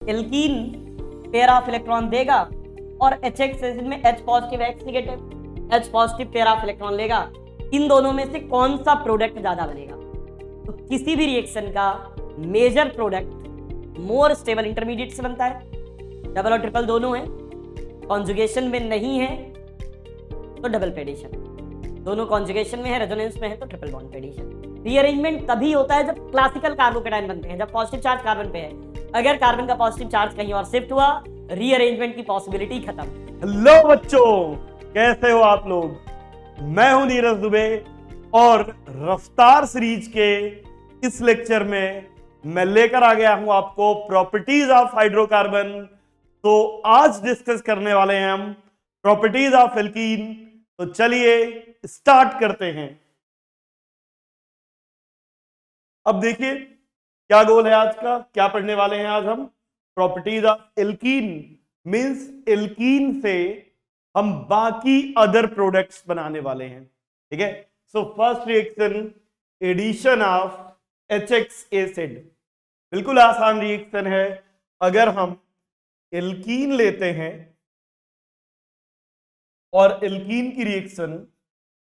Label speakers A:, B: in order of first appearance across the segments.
A: Alkene pair of electron देगा और HX acid में H positive X negative, H positive pair of electron लेगा। इन दोनों में से कौन सा प्रोडक्ट ज्यादा बनेगा? तो किसी भी रिएक्शन का major product more stable intermediate से बनता है। डबल और ट्रिपल दोनों है, कॉन्जुगेशन में नहीं है तो डबल पे एडिशन, दोनों कॉन्जुगेशन में है, रेजोनेंस में है तो ट्रिपल बॉन्ड पे एडिशन। रीअरेंजमेंट तभी होता है जब क्लासिकल कार्बोकेटायन बनते हैं, जब पॉजिटिव चार्ज कार्बन पे है। अगर कार्बन का पॉजिटिव चार्ज कहीं और शिफ्ट हुआ, रीअरेंजमेंट की पॉसिबिलिटी खत्म।
B: हेलो बच्चों, कैसे हो आप लोग? मैं हूं नीरज दुबे और रफ्तार सीरीज के इस लेक्चर में मैं लेकर आ गया हूं आपको प्रॉपर्टीज ऑफ हाइड्रोकार्बन। तो आज डिस्कस करने वाले हैं हम प्रॉपर्टीज ऑफ एल्कीन। तो चलिए स्टार्ट करते हैं। अब देखिए क्या गोल है आज का, क्या पढ़ने वाले हैं आज हम? Properties of alkene means alkene से हम बाकी अदर प्रोडक्ट्स बनाने वाले हैं। ठीक है, so first reaction addition of HX acid, बिल्कुल आसान रिएक्शन है। अगर हम एल्कीन लेते हैं और एल्कीन की रिएक्शन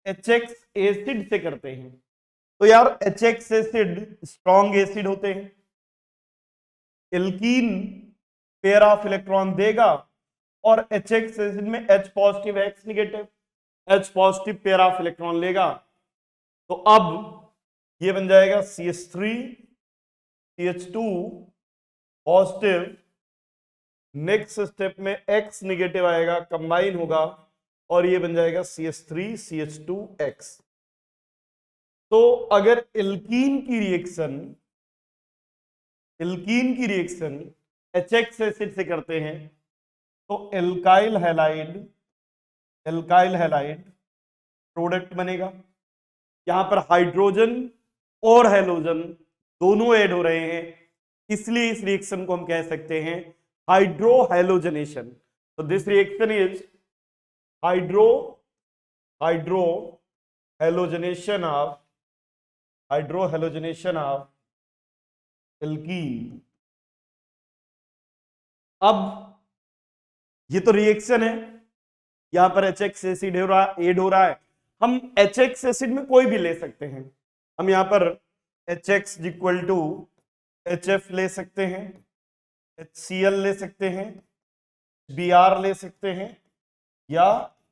B: HX एसिड से करते हैं तो यार HX एसिड स्ट्रॉन्ग एसिड होते हैं। एल्कीन पेयर ऑफ इलेक्ट्रॉन देगा और HX एसिड में H positive X negative, H positive pair of electron लेगा। तो अब ये बन जाएगा CH3 CH2 positive. Next step में X निगेटिव आएगा, कंबाइन होगा और ये बन जाएगा CH3 CH2X। तो अगर एल्कीन की रिएक्शन HX एसिड से करते हैं तो एल्काइल हैलाइड प्रोडक्ट बनेगा। यहां पर हाइड्रोजन और हेलोजन दोनों ऐड हो रहे हैं, इसलिए इस रिएक्शन को हम कह सकते हैं हाइड्रोहेलोजनेशन। तो this reaction is hydrohalogenation of alkene. अब ये तो रिएक्शन है, यहां पर HX एसिड ऐड हो रहा है। हम HX एसिड में कोई भी ले सकते हैं। हम यहां पर HX इक्वल टू HF ले सकते हैं, HCl ले सकते हैं, Br ले सकते हैं या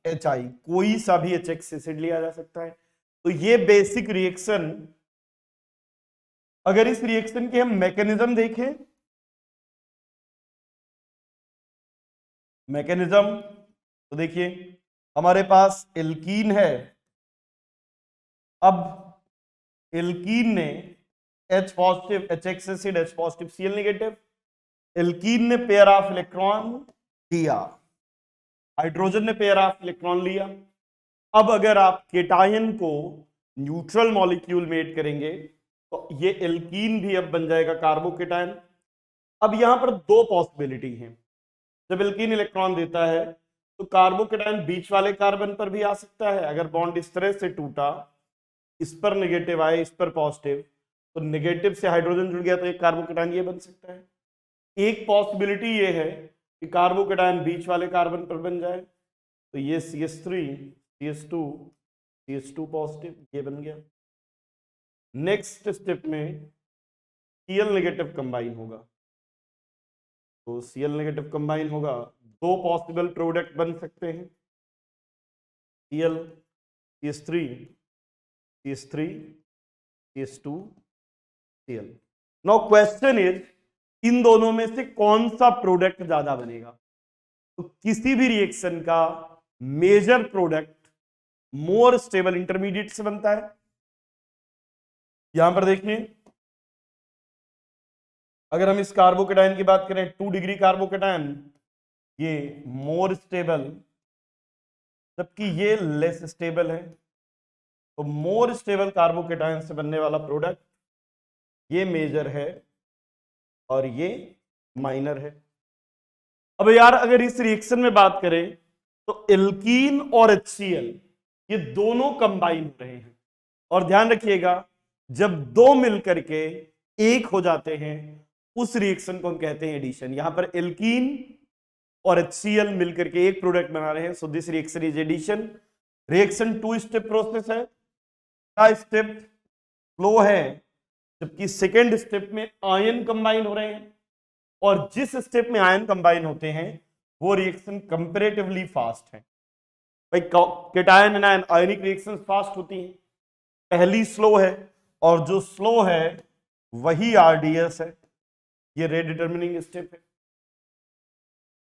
B: HI, कोई सा भी HX एसिड लिया जा सकता है। तो ये बेसिक रिएक्शन। अगर इस रिएक्शन के हम मैकेनिज्म देखें, तो देखिए हमारे पास एल्कीन है। अब एल्कीन ने H positive HX acid, H positive Cl negative, alkene ने पेयर ऑफ इलेक्ट्रॉन दिया, हाइड्रोजन ने पेयर ऑफ इलेक्ट्रॉन लिया। अब अगर आप केटायन को न्यूट्रल मॉलिक्यूल में ऐड करेंगे तो ये एल्कीन भी अब बन जाएगा कार्बोकेटायन। अब यहां पर दो पॉसिबिलिटी हैं। जब एल्कीन इलेक्ट्रॉन देता है तो कार्बोकेटायन बीच वाले कार्बन पर भी आ सकता है। अगर बॉन्ड इस तरह से टूटा, इस पर नेगेटिव आए, इस पर पॉजिटिव, तो नेगेटिव से हाइड्रोजन जुड़ गया तो एक कार्बोकेटायन ये बन सकता है। एक पॉसिबिलिटी ये है कि कार्बोकेटायन बीच वाले कार्बन पर बन जाए, तो ये CH3 CH2 पॉजिटिव ये बन गया। नेक्स्ट स्टेप में Cl नेगेटिव कंबाइन होगा, तो Cl नेगेटिव कंबाइन होगा, दो पॉसिबल प्रोडक्ट बन सकते हैं, Cl CH3 CH2 Cl। Now question is in दोनों में से कौन सा प्रोडक्ट ज्यादा बनेगा? तो किसी भी रिएक्शन का major product more stable intermediate से बनता है। यहां पर देखिए अगर हम इस कार्बोकेटायन की बात करें, 2 डिग्री कार्बोकेटायन, ये मोर स्टेबल जबकि ये लेस स्टेबल है। तो मोर स्टेबल कार्बोकेटायन से बनने वाला प्रोडक्ट ये मेजर है और ये माइनर है। अब यार अगर इस रिएक्शन में बात करें तो एल्कीन और HCl ये दोनों कंबाइन हो रहे हैं। और ध्यान रखिएगा जब दो मिलकर के एक हो जाते हैं उस रिएक्शन को हम कहते हैं एडिशन। यहां पर एल्कीन और HCl मिलकर के एक प्रोडक्ट बना रहे हैं, so this reaction is addition. Reaction 2 step process है, पहला स्टेप फ्लो है, जबकि सेकेंड स्टेप में आयन कंबाइन हो रहे हैं, और जिस स्टेप में आयन कंबाइन होते हैं वो रिएक्शन कंपैरेटिवली फास्ट है। भाई केटायन एनायन आयनिक रिएक्शन फास्ट होती हैं, पहली स्लो है, और जो स्लो है वही RDS है। ये रेट डिटर्मिनिंग स्टेप है।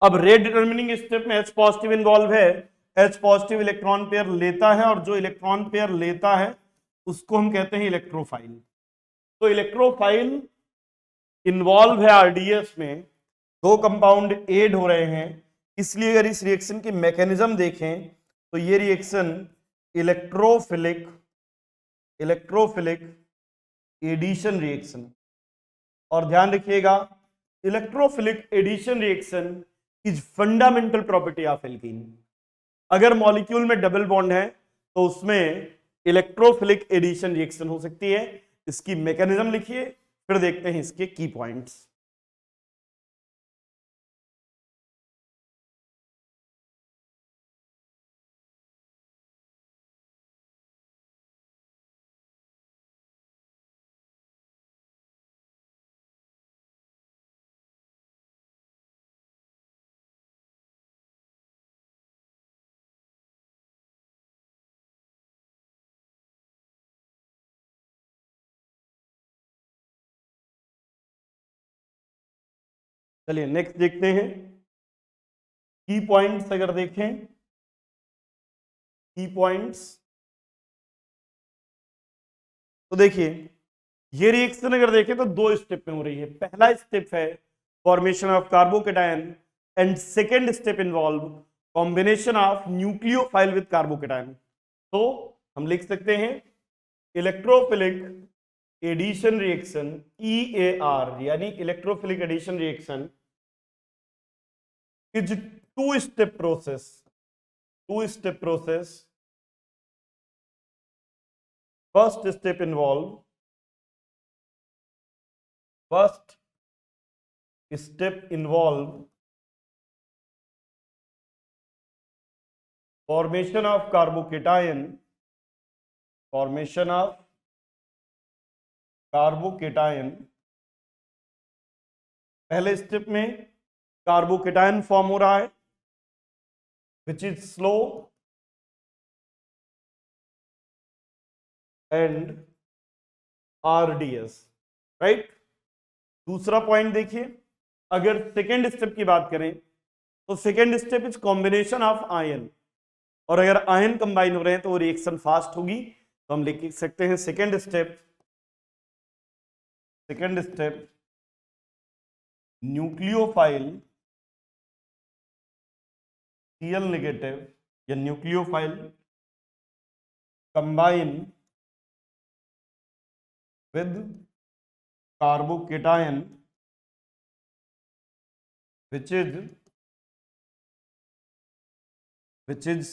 B: अब रेट डिटर्मिनिंग स्टेप में H पॉजिटिव इन्वॉल्व है, H पॉजिटिव इलेक्ट्रॉन पेयर लेता है, और जो इलेक्ट्रॉन पेयर लेता है उसको हम कहते हैं इलेक्ट्रोफाइल। तो इलेक्ट्रोफाइल इन्वॉल्व है RDS में, दो कंपाउंड एड हो रहे हैं, इसलिए अगर इस रिएक्शन की मैकेनिज्म देखें तो ये रिएक्शन इलेक्ट्रोफिलिक एडिशन रिएक्शन। और ध्यान रखिएगा, electrophilic addition reaction is fundamental property of alkene. अगर मॉलिक्यूल में डबल बॉन्ड है तो उसमें इलेक्ट्रोफिलिक एडिशन रिएक्शन हो सकती है। इसकी मैकेनिज्म लिखिए, फिर देखते हैं इसके की पॉइंट्स। चलिए नेक्स्ट देखते हैं की पॉइंट्स। अगर देखें की पॉइंट्स तो देखिए, ये रिएक्शन अगर देखें तो दो स्टेप में हो रही है। पहला स्टेप है formation of carbocation, and second step involve combination of nucleophile with carbocation. तो हम लिख सकते हैं इलेक्ट्रोफिलिक एडिशन रिएक्शन, EAR, यानी electrophilic addition reaction is two step process. First step involve formation of carbocation, पहले स्टेप में carbocation form हो रहा है which is slow and RDS, right. दूसरा पॉइंट देखिए, अगर सेकेंड स्टेप की बात करें तो second step is combination of ion, और अगर आयन कंबाइन हो रहे हैं तो वो रिएक्शन फास्ट होगी। तो हम लिख सकते हैं second step nucleophile Cl negative या nucleophile combine with carbocation which is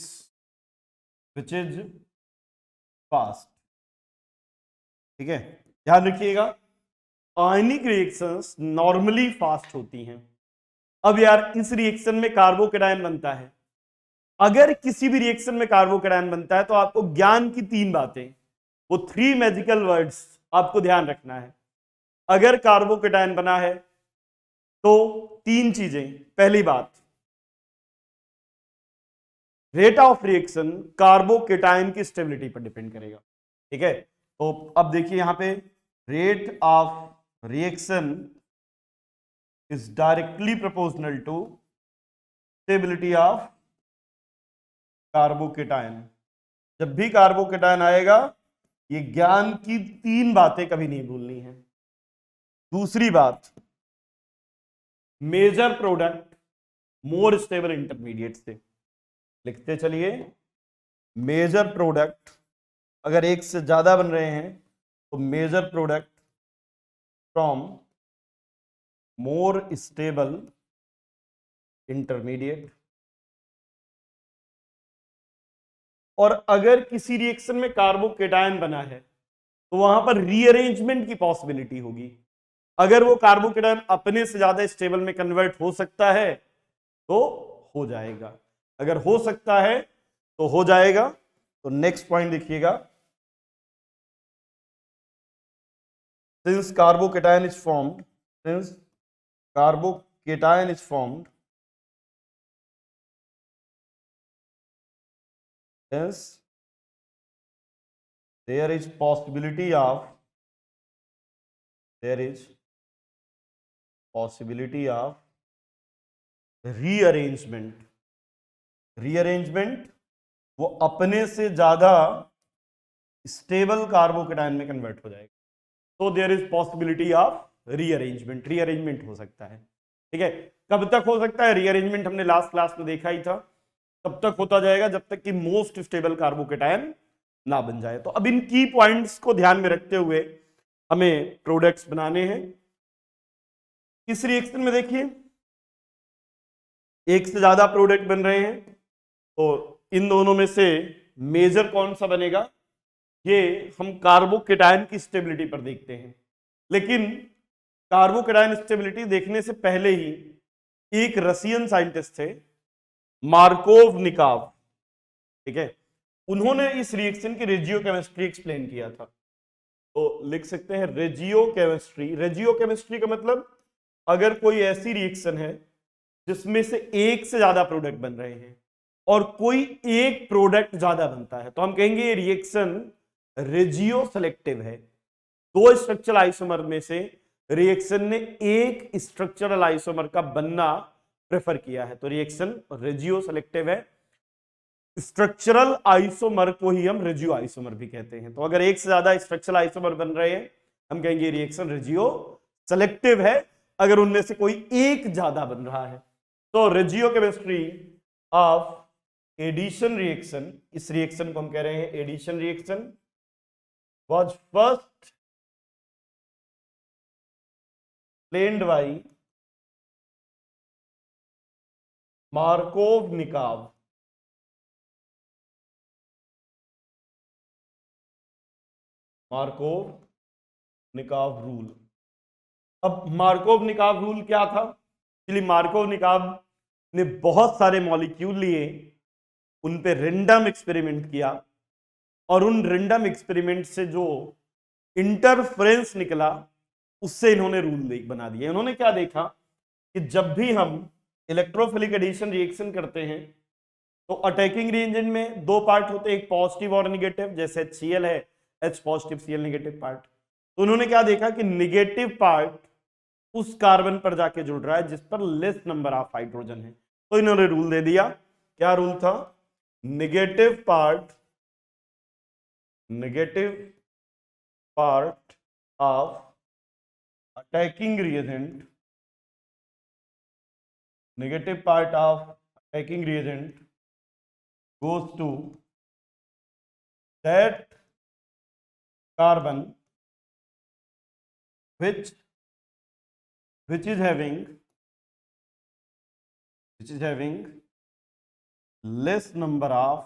B: fast। ठीक है, ध्यान रखिएगा, आयनिक रिएक्शंस नॉर्मली फास्ट होती हैं। अब यार इस रिएक्शन में कार्बोकेटायन बनता है, अगर किसी भी रिएक्शन में कार्बोकेटायन बनता है तो आपको ज्ञान की तीन बातें, वो 3 मैजिकल वर्ड्स आपको ध्यान रखना है। अगर कार्बोकेटायन बना है तो 3 चीजें। पहली बात, रेट ऑफ रिएक्शन कार्बोकेटायन की स्टेबिलिटी पर डिपेंड करेगा। ठीक है, तो अब देखिए यहां पे rate of reaction is directly proportional to stability of carbocation. जब भी कार्बोकेटायन आएगा, ये ज्ञान की 3 बातें कभी नहीं भूलनी है। दूसरी बात, major product more stable intermediate से। लिखते चलिए, मेजर प्रोडक्ट अगर एक से ज्यादा बन रहे हैं तो major product from more stable intermediate. और अगर किसी रिएक्शन में कार्बोकेटायन बना है तो वहां पर रीअरेंजमेंट की पॉसिबिलिटी होगी। अगर वो कार्बोकेटायन अपने से ज्यादा स्टेबल में कन्वर्ट हो सकता है तो हो जाएगा, अगर हो सकता है तो हो जाएगा। तो नेक्स्ट पॉइंट देखिएगा, since carbocation is formed, since carbocation is formed, hence there is possibility of rearrangement वो अपने से ज्यादा स्टेबल कार्बोकेटायन में कन्वर्ट हो जाएगा। तो there is possibility of rearrangement हो सकता है। ठीक है, कब तक हो सकता है रीअरेंजमेंट? हमने लास्ट क्लास में देखा ही था, तब तक होता जाएगा जब तक कि मोस्ट स्टेबल कार्बोकेटायन ना बन जाए। तो अब इन की पॉइंट्स को ध्यान में रखते हुए हमें प्रोडक्ट्स बनाने हैं। इस रिएक्शन में देखिए एक से ज्यादा प्रोडक्ट बन रहे हैं, तो इन दोनों में से मेजर कौन सा बनेगा ये हम कार्बोकेटायन की स्टेबिलिटी पर देखते हैं। लेकिन कार्बोकेटायन स्टेबिलिटी देखने से पहले ही एक रशियन साइंटिस्ट थे मार्कोवनिकोव, ठीक है, उन्होंने इस रिएक्शन की रेजियोकेमिस्ट्री एक्सप्लेन किया था। तो लिख सकते हैं रेजियोकेमिस्ट्री। रेजियोकेमिस्ट्री का मतलब अगर कोई ऐसी रिएक्शन है जिसमें से एक से ज्यादा प्रोडक्ट बन रहे हैं और कोई एक प्रोडक्ट ज्यादा बनता है तो हम कहेंगे ये रिएक्शन रेजियो सेलेक्टिव है। दो स्ट्रक्चरल आइसोमर में से रिएक्शन ने एक स्ट्रक्चरल आइसोमर का बनना प्रेफर किया है, तो रिएक्शन रेजियो सेलेक्टिव है। स्ट्रक्चरल आइसोमर को ही हम रेजियो आइसोमर भी कहते हैं। तो अगर एक से ज्यादा स्ट्रक्चरल आइसोमर बन रहे हैं हम कहेंगे रिएक्शन रेजियो सेलेक्टिव है, अगर उनमें से कोई एक ज्यादा बन रहा है। तो रेजियोकेमिस्ट्री ऑफ एडिशन रिएक्शन, इस रिएक्शन को हम कह रहे हैं addition reaction, was first explained by Markovnikov. Markovnikov rule. अब मार्कोवनिकोव रूल क्या था? एक्चुअली मार्कोवनिकोव ने बहुत सारे मॉलिक्यूल लिए, उन पे रेंडम एक्सपेरिमेंट किया और उन रेंडम एक्सपेरिमेंट से जो इंटरफेरेंस निकला उससे इन्होंने रूल बना दिया। इन्होंने क्या देखा कि जब भी हम इलेक्ट्रोफिलिक एडिशन रिएक्शन करते हैं तो अटैकिंग रिएजेंट में दो पार्ट होते हैं, एक पॉजिटिव और निगेटिव, जैसे HCl है H positive Cl negative part. तो उन्होंने क्या देखा कि निगेटिव पार्ट उस कार्बन पर जाके जुड़ रहा है जिस पर लेस नंबर ऑफ हाइड्रोजन है। तो इन्होंने रूल दे दिया। क्या रूल था? Negative part of attacking reagent, negative part of attacking reagent goes to that carbon which is having less number of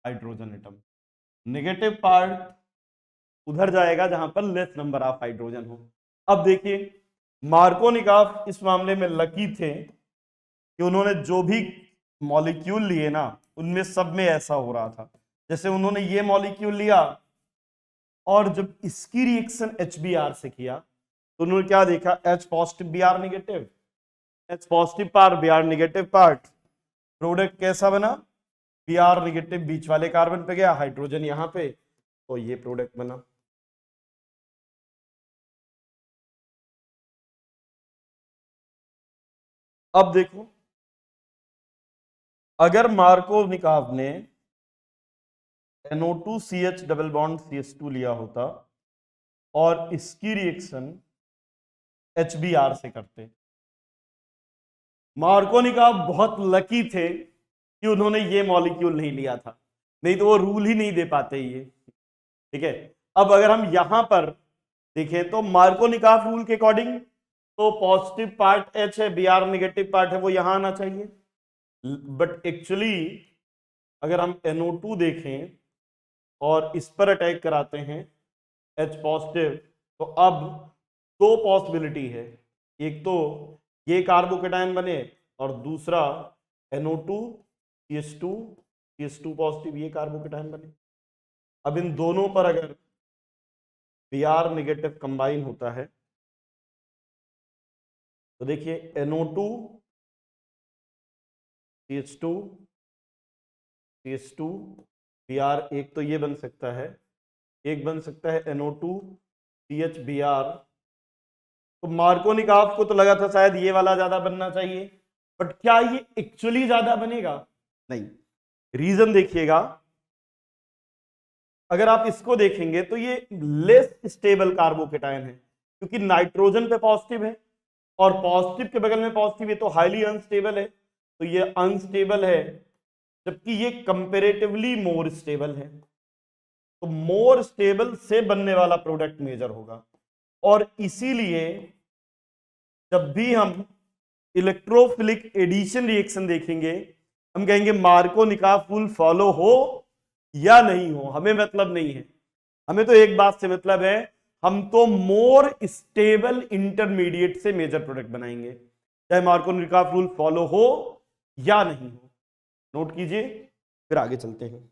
B: hydrogen atom. Negative part उधर जाएगा जहां पर लेस नंबर ऑफ हाइड्रोजन हो। अब देखिए मार्कोवनिकोव इस मामले में लकी थे कि उन्होंने जो भी मॉलिक्यूल लिए ना उनमें सब में ऐसा हो रहा था। जैसे उन्होंने ये मॉलिक्यूल लिया और जब इसकी रिएक्शन HBr से किया तो उन्होंने क्या देखा? H positive Br negative, H positive part Br negative part, product कैसा बना? Br नेगेटिव बीच वाले कार्बन पे गया, हाइड्रोजन यहां पे, तो ये प्रोडक्ट बना। अब देखो अगर मार्कोवनिकोव ने NO2CH डबल बॉन्ड CH2 लिया होता और इसकी रिएक्शन HBr से करते, मार्कोवनिकोव बहुत लकी थे कि उन्होंने ये मॉलिक्यूल नहीं लिया था, नहीं तो वो रूल ही नहीं दे पाते ये। ठीक है, अब अगर हम यहां पर देखें तो मार्कोवनिकोव रूल के अकॉर्डिंग तो पॉजिटिव पार्ट H है, Br नेगेटिव पार्ट है, वो यहां आना चाहिए। बट एक्चुअली अगर हम NO2 देखें और इस पर अटैक कराते हैं H पॉजिटिव, तो अब दो पॉसिबिलिटी है, एक तो ये कार्बोकेटायन बने और दूसरा NO2 CH2 पॉजिटिव ये कार्बोकेटायन बने। अब इन दोनों पर अगर Br नेगेटिव कंबाइन होता है तो देखिए NO2 CH2 Br, एक तो ये बन सकता है, एक बन सकता है NO2 CHBr। तो मार्कोनिकॉफ को तो लगा था शायद ये वाला ज्यादा बनना चाहिए, बट क्या ये एक्चुअली ज्यादा बनेगा? नहीं। रीजन देखिएगा, अगर आप इसको देखेंगे तो ये लेस स्टेबल कार्बोकेटायन है, क्योंकि नाइट्रोजन पे पॉजिटिव है और पॉजिटिव के बगल में पॉजिटिव है तो हाईली अनस्टेबल है, तो ये अनस्टेबल है, जबकि ये कंपेरेटिवली मोर स्टेबल है। तो मोर स्टेबल से बनने वाला प्रोडक्ट मेजर होगा, और इसीलिए जब भी हम इलेक्ट्रोफिलिक एडिशन रिएक्शन देखेंगे हम कहेंगे मार्कोनिकॉफ रूल फॉलो हो या नहीं हो, हमें मतलब नहीं है, हमें तो एक बात से मतलब है, हम तो मोर स्टेबल इंटरमीडिएट से मेजर प्रोडक्ट बनाएंगे, चाहे मार्कोनिकॉफ रूल फॉलो हो या नहीं हो। नोट कीजिए, फिर आगे चलते हैं।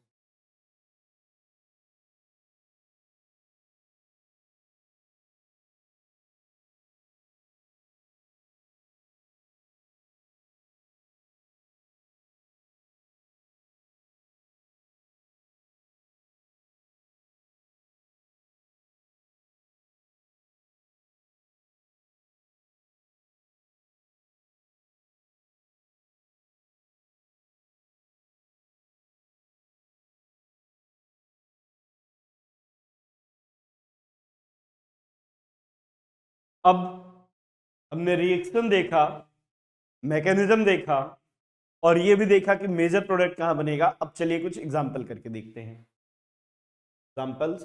B: अब हमने रिएक्शन देखा, मैकेनिज्म देखा, और ये भी देखा कि मेजर प्रोडक्ट कहां बनेगा। अब चलिए कुछ एग्जांपल करके देखते हैं। एग्जांपल्स,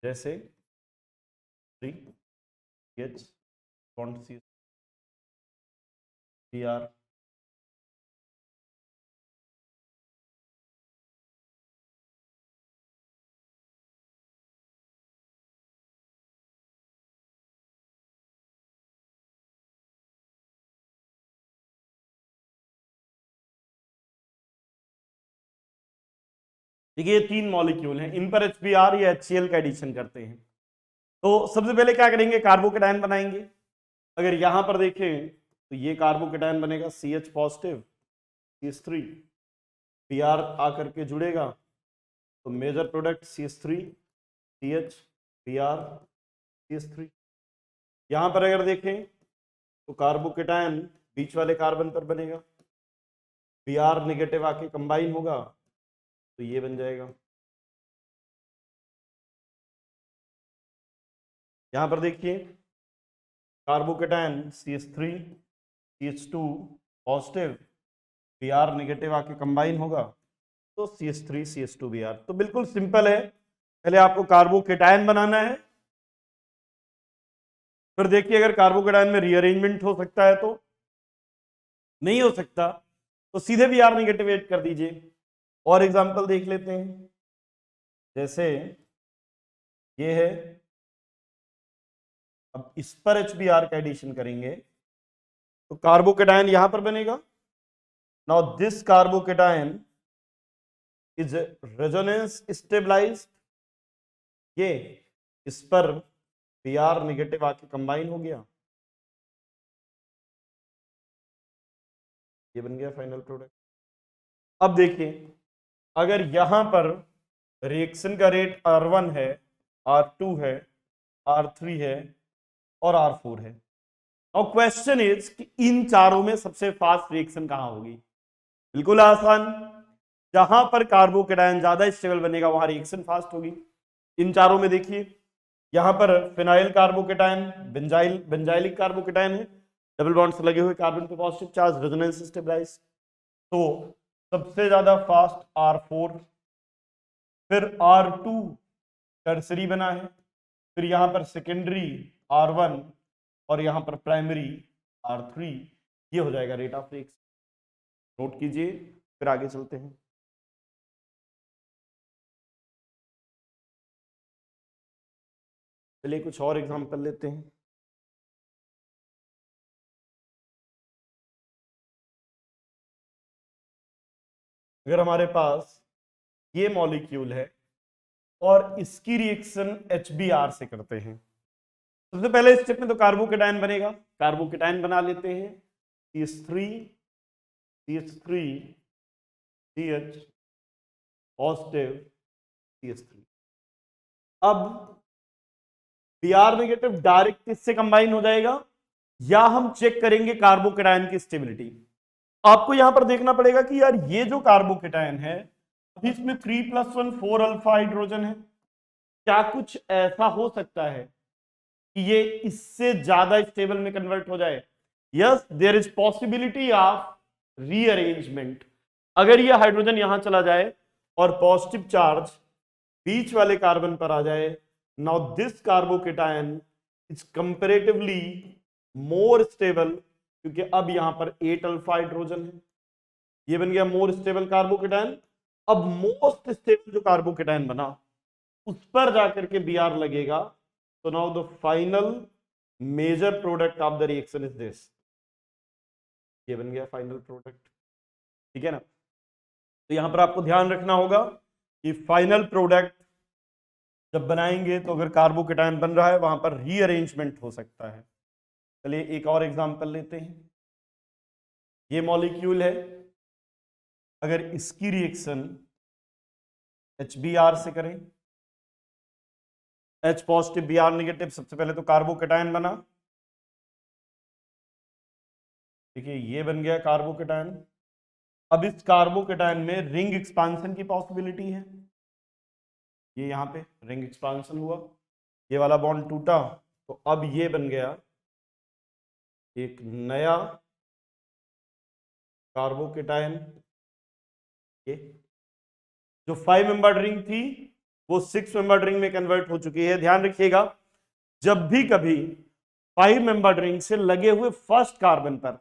B: जैसे 3H बॉन्ड CR, देखिए ये तीन मॉलिक्यूल हैं, इन पर HBr या HCl का एडिशन करते हैं। तो सबसे पहले क्या करेंगे, कार्बोकेटायन बनाएंगे। अगर यहां पर देखें तो ये कार्बोकेटायन बनेगा CH पॉजिटिव CH3, Br आकर के जुड़ेगा तो major product CH3 CH Br CH3। यहां पर अगर देखें तो कार्बोकेटायन बीच वाले कार्बन पर बनेगा, Br नेगेटिव आके कंबाइन होगा तो ये बन जाएगा। यहां पर देखिए carbocation CH3 CH2 positive, Br negative आके कंबाइन होगा तो CH3 CH2 Br। तो बिल्कुल सिंपल है, पहले आपको कार्बोकेटायन बनाना है, फिर देखिए अगर कार्बोकेटायन में रीअरेंजमेंट हो सकता है तो, नहीं हो सकता तो सीधे Br नेगेटिव ऐड कर दीजिए। और एग्जांपल देख लेते हैं, जैसे ये है, अब इस पर HBr का एडिशन करेंगे तो कार्बोकेटायन यहां पर बनेगा। Now this carbocation is resonance stabilized, ये इस पर Br नेगेटिव आके कंबाइन हो गया, ये बन गया फाइनल प्रोडक्ट। अब देखिए अगर यहां पर रिएक्शन का रेट R1 है, R2 है, R3 है और R4 है। नाउ क्वेश्चन इज कि इन चारों में सबसे फास्ट रिएक्शन कहां होगी? बिल्कुल आसान, जहां पर कार्बोकेटायन ज्यादा स्टेबल बनेगा वहां रिएक्शन फास्ट होगी। इन चारों में देखिए यहां पर फिनाइल कार्बोकेटायन, बेंजाइलिक कार्बोकेटायन है, डबल बॉन्ड्स लगे हुए, कार्बन पे पॉजिटिव चार्ज, रेजोनेंस स्टेबलाइज, तो सबसे ज्यादा फास्ट R4, फिर R2 टर्सरी बना है, फिर यहां पर सेकेंडरी R1 और यहां पर प्राइमरी R3, ये हो जाएगा रेट ऑफ रिएक्शन। नोट कीजिए, फिर आगे चलते हैं। चलिए कुछ और एग्जांपल लेते हैं। अगर हमारे पास ये मॉलिक्यूल है और इसकी रिएक्शन HBr से करते हैं, सबसे पहले स्टेप में तो कार्बोकेटायन बनेगा, कार्बोकेटायन बना लेते हैं, CH3 CH3 CH positive CH3। अब Br नेगेटिव डायरेक्ट किससे कंबाइन हो जाएगा, या हम चेक करेंगे कार्बोकेटायन की स्टेबिलिटी। आपको यहां पर देखना पड़ेगा कि यार ये जो कार्बोकेटायन है, अभी इसमें 3+1 4 अल्फा हाइड्रोजन है, क्या कुछ ऐसा हो सकता है कि ये इससे ज्यादा स्टेबल में कन्वर्ट हो जाए? Yes, there is possibility of rearrangement. अगर ये हाइड्रोजन यहां चला जाए और पॉजिटिव चार्ज बीच वाले कार्बन पर आ जाए, now this carbocation is comparatively more stable, क्योंकि अब यहां पर 8 अल्फा हाइड्रोजन है, ये बन गया मोर स्टेबल कार्बोकेटायन। अब मोस्ट स्टेबल जो कार्बोकेटायन बना उस पर जाकर के Br लगेगा, तो now the final major product of the reaction is this, ये बन गया फाइनल प्रोडक्ट। ठीक है ना? तो यहां पर आपको ध्यान रखना होगा कि फाइनल प्रोडक्ट जब बनाएंगे तो अगर कार्बोकेटायन बन रहा है वहां पर रीअरेंजमेंट हो सकता है। चलिए एक और एग्जांपल लेते हैं। ये मॉलिक्यूल है, अगर इसकी रिएक्शन HBr से करें, H पॉजिटिव Br नेगेटिव, सबसे पहले तो कार्बोकेटायन बना, देखिए ये बन गया कार्बोकेटायन। अब इस कार्बोकेटायन में रिंग एक्सपांशन की पॉसिबिलिटी है, ये यहां पे रिंग एक्सपांशन हुआ, ये वाला बॉन्ड टूटा, तो अब ये बन गया एक नया कार्बोकेटायन। ये जो 5 मेंबर्ड रिंग थी वो 6 मेंबर्ड रिंग में कन्वर्ट हो चुकी है। ध्यान रखिएगा, जब भी कभी 5 मेंबर्ड रिंग से लगे हुए फर्स्ट कार्बन पर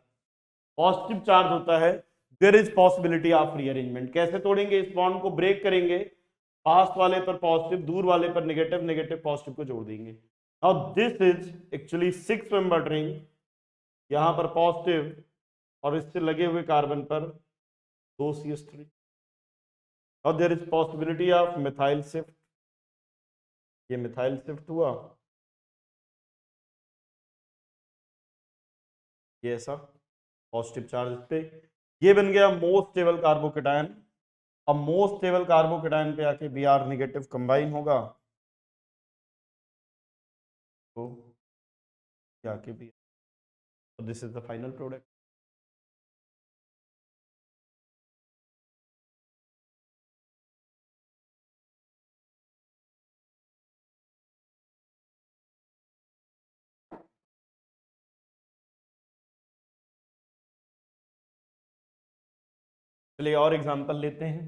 B: पॉजिटिव चार्ज होता है, there is possibility of rearrangement. कैसे तोड़ेंगे इस बॉन्ड को? ब्रेक करेंगे, पास वाले पर पॉजिटिव, दूर वाले पर नेगेटिव, नेगेटिव पॉजिटिव को जोड़ देंगे। Now this is actually 6 membered ring, यहां पर पॉजिटिव और इससे लगे हुए कार्बन पर 2 CH3। Now there is possibility of methyl shift, ये मिथाइल शिफ्ट हुआ, ये ऐसा पॉजिटिव चार्ज पे, ये बन गया मोस्ट स्टेबल कार्बोकेटायन। अब मोस्ट स्टेबल कार्बोकेटायन पे आके Br नेगेटिव कंबाइन होगा, तो क्या के Br, so this is the final product। चलिए और एग्जांपल लेते हैं।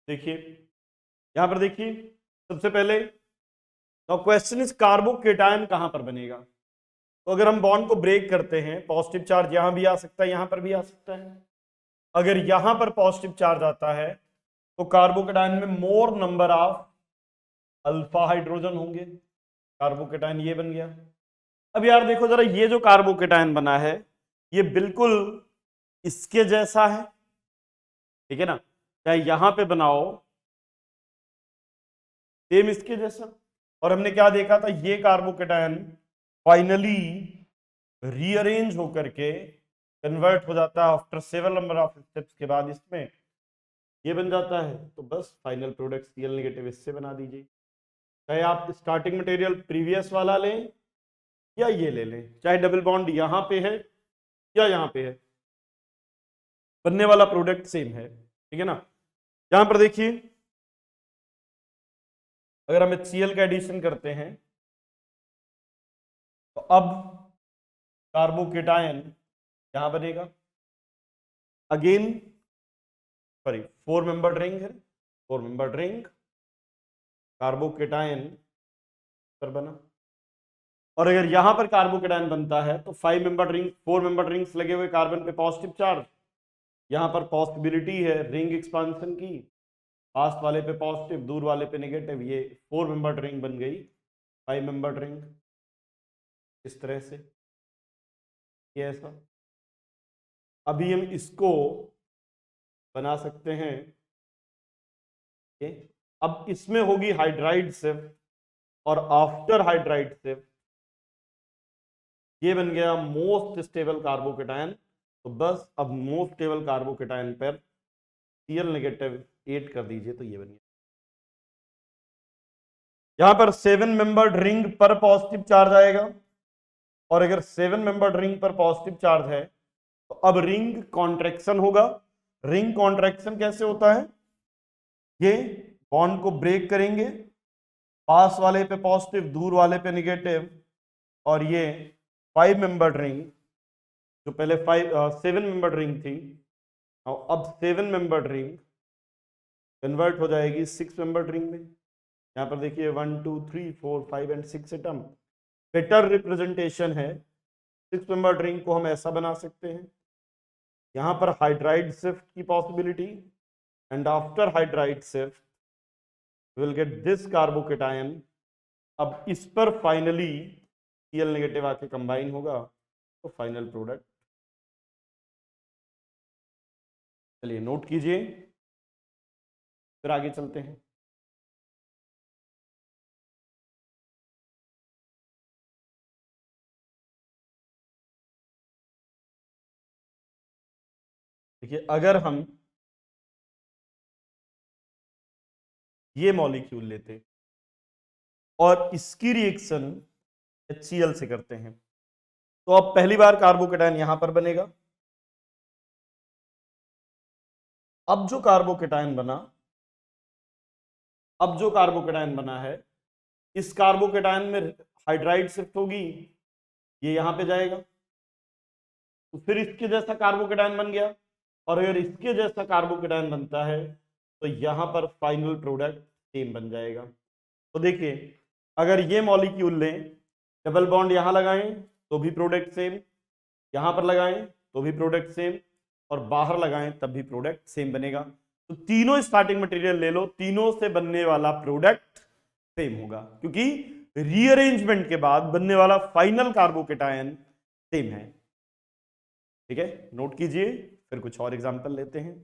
B: देखिए यहां पर देखिए, सबसे पहले नाउ क्वेश्चन इज कार्बोकेटायन कहां पर बनेगा। तो अगर हम बॉन्ड को ब्रेक करते हैं, पॉजिटिव चार्ज यहां भी आ सकता है, यहां पर भी आ सकता है। अगर यहां पर पॉजिटिव चार्ज आता है तो कार्बोकेटायन में मोर नंबर ऑफ अल्फा हाइड्रोजन होंगे, कार्बोकेटायन ये बन गया। अब यार देखो जरा, ये जो कार्बोकेटायन बना है ये बिल्कुल इसके जैसा है, ठीक है ना? चाहे यहां पे बनाओ सेम इसके जैसा। और हमने क्या देखा था, ये कार्बोकेटायन फाइनली रीअरेंज होकर के कन्वर्ट हो जाता है आफ्टर 7 नंबर ऑफ स्टेप्स के बाद, इसमें ये बन जाता है। तो बस फाइनल प्रोडक्ट Cl नेगेटिव इससे बना दीजिए। चाहे आप स्टार्टिंग मटेरियल प्रीवियस वाला लें या ये ले लें, चाहे डबल बॉन्ड यहां पे है क्या यहां पे है, बनने वाला प्रोडक्ट सेम है, ठीक है ना। यहां पर देखिए अगर हम HCl का एडिशन करते हैं तो अब कार्बोकेटायन यहां बनेगा, अगेन सॉरी 4 मेंबर्ड रिंग है, 4 मेंबर्ड रिंग, कार्बोकेटायन पर बना। और अगर यहां पर कार्बोकेटायन बनता है तो 5 मेंबर्ड रिंग, 4 मेंबर्ड रिंग्स लगे हुए कार्बन पे पॉजिटिव चार्ज, यहां पर पॉसिबिलिटी है रिंग एक्सपांशन की, पास वाले पे पॉजिटिव दूर वाले पे नेगेटिव, ये 4 मेंबर्ड रिंग बन गई 5 मेंबर्ड रिंग, इस तरह से ये ऐसा। अभी हम इसको बना सकते हैं ये, अब इसमें होगी हाइड्राइड शिफ्ट और आफ्टर हाइड्राइड शिफ्ट ये बन गया मोस्ट स्टेबल कार्बोकेटायन। तो बस अब मोस्ट स्टेबल कार्बोकेटायन पर Cl नेगेटिव 8 कर दीजिए तो ये बन गया। यहां पर 7 मेंबर्ड रिंग पर पॉजिटिव चार्ज आएगा, और अगर 7 मेंबर्ड रिंग पर पॉजिटिव चार्ज है तो अब रिंग कॉन्ट्रैक्शन होगा। रिंग कॉन्ट्रैक्शन कैसे होता है, ये बॉन्ड को ब्रेक करेंगे, पास वाले पे पॉजिटिव दूर वाले पे नेगेटिव, और ये 5 मेंबर्ड रिंग जो पहले 7 मेंबर्ड रिंग थी, और अब 7 मेंबर्ड रिंग कन्वर्ट हो जाएगी 6 मेंबर्ड रिंग में। यहां पर देखिए 1 2 3 4 5 एंड 6 एटम, बेटर रिप्रेजेंटेशन है। 6 मेंबर्ड रिंग को हम ऐसा बना सकते हैं, यहां पर हाइड्राइड शिफ्ट की possibility, and after hydride shift will get this carbocation. अब इस पर फाइनली Cl नेगेटिव आके कंबाइन होगा तो फाइनल प्रोडक्ट, चलिए नोट कीजिए फिर आगे चलते हैं। देखिए अगर हम ये मॉलिक्यूल लेते और इसकी रिएक्शन HCl से करते हैं तो अब पहली बार कार्बोकेटायन यहां पर बनेगा। अब जो कार्बोकेटायन बना, अब जो कार्बोकेटायन बना है, इस कार्बोकेटायन में हाइड्राइड शिफ्ट होगी, ये यहां पे जाएगा, तो फिर इसके जैसा कार्बोकेटायन बन गया, और अगर इसके जैसा कार्बोकेटायन बनता है तो यहां पर फाइनल प्रोडक्ट सेम बन जाएगा। तो देखिए अगर ये मॉलिक्यूल लें, डबल बॉन्ड यहां लगाएं तो भी प्रोडक्ट सेम, यहां पर लगाएं तो भी प्रोडक्ट सेम, और बाहर लगाएं तब भी प्रोडक्ट सेम बनेगा। तो तीनों स्टार्टिंग मटेरियल ले लो, तीनों से बनने वाला प्रोडक्ट सेम होगा, क्योंकि रीअरेंजमेंट के बाद बनने वाला फाइनल कार्बोकेटायन सेम है। ठीक है, नोट कीजिए, फिर कुछ और एग्जांपल लेते हैं।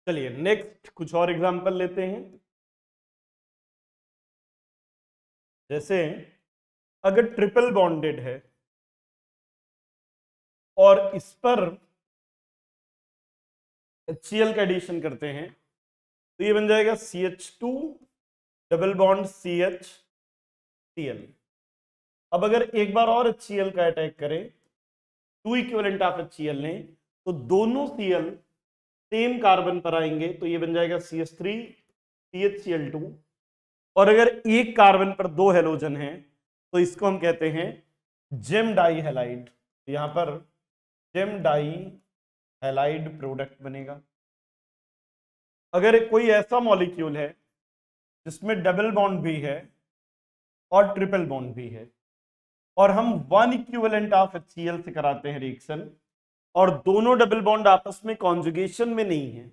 B: चलिए नेक्स्ट कुछ और एग्जांपल लेते हैं। जैसे अगर ट्रिपल बॉन्डेड है और इस पर HCl का एडिशन करते हैं तो ये बन जाएगा CH2 double bond CH Cl। अब अगर एक बार और HCl का अटैक करें, 2 इक्विवेलेंट ऑफ HCl लें, तो दोनों Cl सेम कार्बन पर आएंगे, तो ये बन जाएगा CH3 CHCl2। और अगर एक कार्बन पर 2 हेलोजन हैं तो इसको हम कहते हैं जेम डाई हैलाइड। यहां पर जेम डाई हैलाइड प्रोडक्ट बनेगा। अगर कोई ऐसा मॉलिक्यूल है जिसमें डबल बॉन्ड भी है और ट्रिपल बॉन्ड भी है, और हम वन इक्विवेलेंट ऑफ HCl से कराते हैं रिएक्शन, और दोनों डबल बॉन्ड आपस में कॉन्जुगेशन में नहीं है,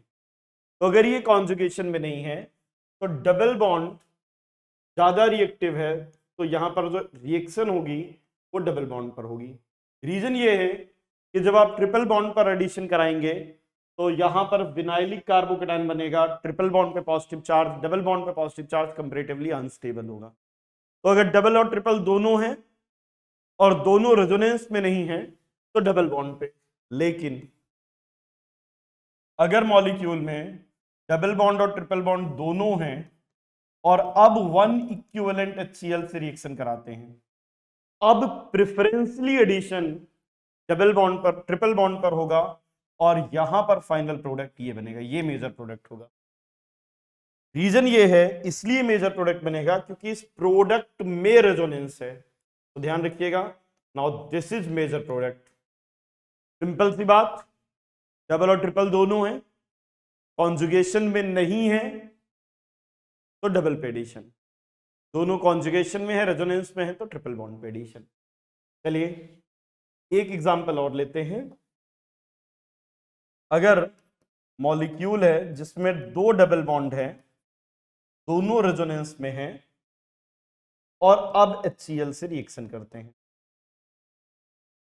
B: तो अगर ये कॉन्जुगेशन में नहीं है तो डबल बॉन्ड ज्यादा रिएक्टिव है, तो यहां पर जो रिएक्शन होगी वो डबल बॉन्ड पर होगी। रीजन ये है कि जब आप ट्रिपल बॉन्ड पर एडिशन कराएंगे तो यहां पर विनाइलिक कार्बोकेटायन बनेगा, ट्रिपल बॉन्ड पे पॉजिटिव चार्ज, डबल बॉन्ड पे पॉजिटिव चार्ज कंपैरेटिवली अनस्टेबल होगा। तो अगर डबल और ट्रिपल दोनों हैं और दोनों रेजोनेंस में नहीं है तो डबल बॉन्ड पे। लेकिन अगर मॉलिक्यूल में डबल बॉन्ड और ट्रिपल बॉन्ड दोनों हैं और अब वन इक्विवेलेंट HCl से रिएक्शन कराते हैं, अब प्रेफरेंसली एडिशन डबल बॉन्ड पर ट्रिपल बॉन्ड पर होगा और यहां पर फाइनल प्रोडक्ट ये बनेगा, ये मेजर प्रोडक्ट होगा। रीजन ये है इसलिए मेजर प्रोडक्ट बनेगा क्योंकि इस प्रोडक्ट में रेजोनेंस है, तो ध्यान रखिएगा। Now this is major product. Simple सी बात, डबल और ट्रिपल दोनों हैं, कॉन्जुगेशन में नहीं है तो डबल पे एडिशन, दोनों कॉन्जुगेशन में है रेजोनेंस में है तो ट्रिपल बॉन्ड पे एडिशन। चलिए एक एग्जांपल और लेते हैं। अगर मॉलिक्यूल है जिसमें दो डबल बॉन्ड है, दोनों रेजोनेंस में है और अब HCl से रिएक्शन करते हैं,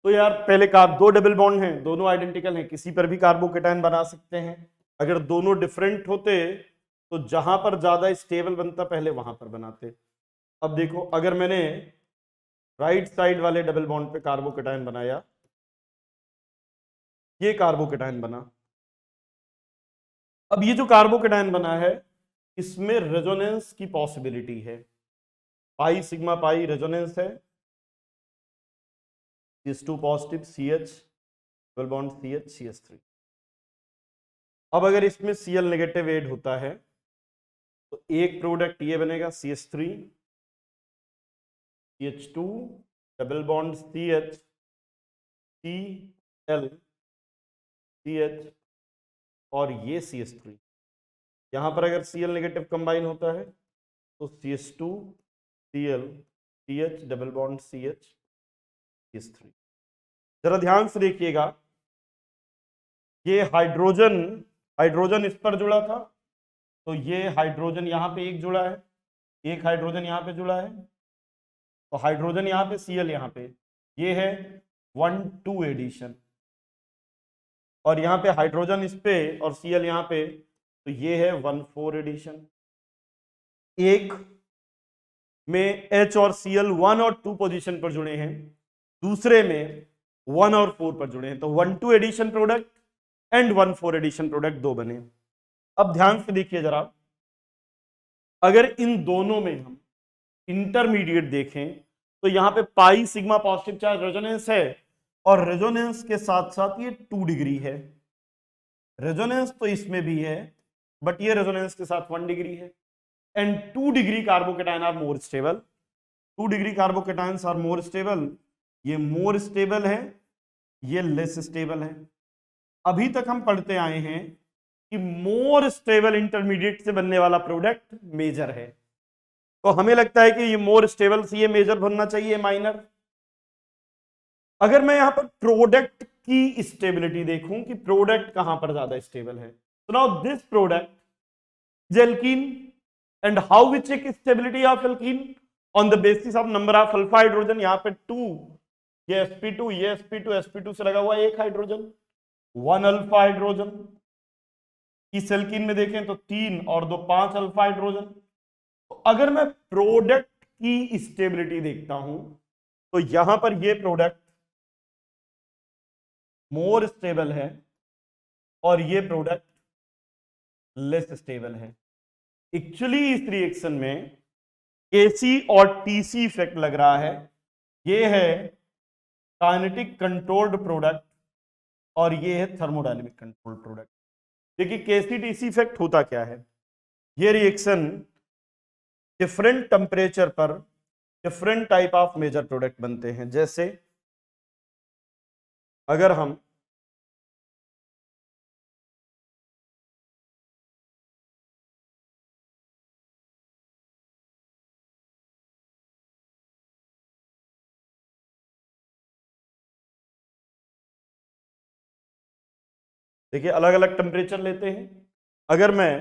B: तो यार पहले दो डबल बॉन्ड हैं, दोनों आइडेंटिकल हैं, किसी पर भी कार्बोकेटायन बना सकते हैं। अगर दोनों डिफरेंट होते तो जहां पर ज्यादा स्टेबल बनता पहले वहां पर बनाते। अब देखो, अगर मैंने राइट साइड वाले डबल बॉन्ड पे कार्बोकेटायन बनाया, ये कार्बोकेटायन बना। अब ये जो कार्बोकेटायन बना है इसमें रेजोनेंस की पॉसिबिलिटी है, पाई सिग्मा पाई रेजोनेंस है, CH2 positive CH double bond CH CH3। अब अगर इसमें Cl नेगेटिव ऐड होता है तो एक प्रोडक्ट ये बनेगा CH3 CH2 double bond CH Cl CH और ये CH3। यहां पर अगर Cl नेगेटिव कंबाइन होता है तो CH2 Cl CH double bond CH CH3। जरा ध्यान से देखिएगा, ये हाइड्रोजन हाइड्रोजन इस पर जुड़ा था, तो ये हाइड्रोजन यहां पे एक जुड़ा है, एक हाइड्रोजन यहां पे जुड़ा है, तो हाइड्रोजन यहां पे Cl यहां पे, ये है 1-2 एडिशन, और यहां पे हाइड्रोजन इस पे और Cl यहां पे, तो ये है 1-4 एडिशन। एक में H और Cl 1 और 2 पोजीशन पर जुड़े हैं, दूसरे में 1 और 4 पर जुड़े हैं, तो 1-2 addition product and 1-4 addition product दो बने। अब ध्यान से देखिए जरा, अगर इन दोनों में हम इंटरमीडिएट देखें तो यहां पे pi sigma positive charge resonance है, और रेजोनेंस के साथ साथ ये 2 डिग्री है। रेजोनेंस तो इसमें भी है बट ये रेजोनेंस के साथ 1 डिग्री है, and 2 degree carbocation are more stable. 2 degree carbocations are more stable, ये मोर स्टेबल है, ये लेस स्टेबल है। अभी तक हम पढ़ते आए हैं कि मोर स्टेबल इंटरमीडिएट से बनने वाला प्रोडक्ट मेजर है, तो हमें लगता है कि ये मोर स्टेबल से ये मेजर बनना चाहिए माइनर। अगर मैं यहां पर प्रोडक्ट की स्टेबिलिटी देखूं कि प्रोडक्ट कहां पर ज्यादा स्टेबल है, तो now this product alkene, and how we check stability of alkene on the basis of number of alpha hydrogen. यहां पे 2, ये sp2, ये sp2, sp2 से लगा हुआ एक हाइड्रोजन, 1 अल्फा हाइड्रोजन। इस एल्कीन में देखें तो 3 और 2 5 अल्फा हाइड्रोजन। तो अगर मैं प्रोडक्ट की स्टेबिलिटी देखता हूं तो यहां पर ये प्रोडक्ट मोर स्टेबल है और ये प्रोडक्ट लेस स्टेबल है। एक्चुअली इस रिएक्शन में केसी और टीसी इफेक्ट लग रहा है, ये है काइनेटिक कंट्रोल्ड प्रोडक्ट और ये है थर्मोडायनेमिक कंट्रोल्ड प्रोडक्ट। देखिए केसी टीसी इफेक्ट होता क्या है, ये रिएक्शन डिफरेंट टेम्परेचर पर different type of major product बनते हैं। जैसे अगर हम देखिए अलग अलग टेम्परेचर लेते हैं। अगर मैं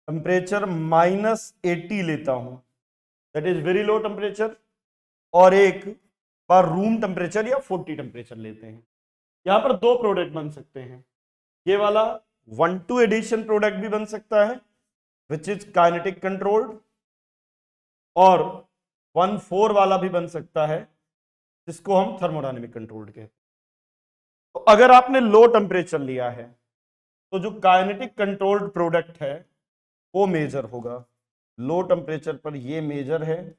B: टेम्परेचर -80 लेता हूं, that is very low temperature, और एक बार रूम टेम्परेचर या 40 टेम्परेचर लेते हैं, यहां पर दो प्रोडक्ट बन सकते हैं। ये वाला 1:2 एडिशन प्रोडक्ट भी बन सकता है विच इज काइनेटिक कंट्रोल्ड, और 1:4 वाला भी बन सकता है जिसको हम थर्मोडायनेमिक कंट्रोल्ड कहते हैं। तो अगर आपने लो टेम्परेचर लिया है तो जो काइनेटिक कंट्रोल्ड प्रोडक्ट है वो मेजर होगा। लो टेम्परेचर पर ये मेजर है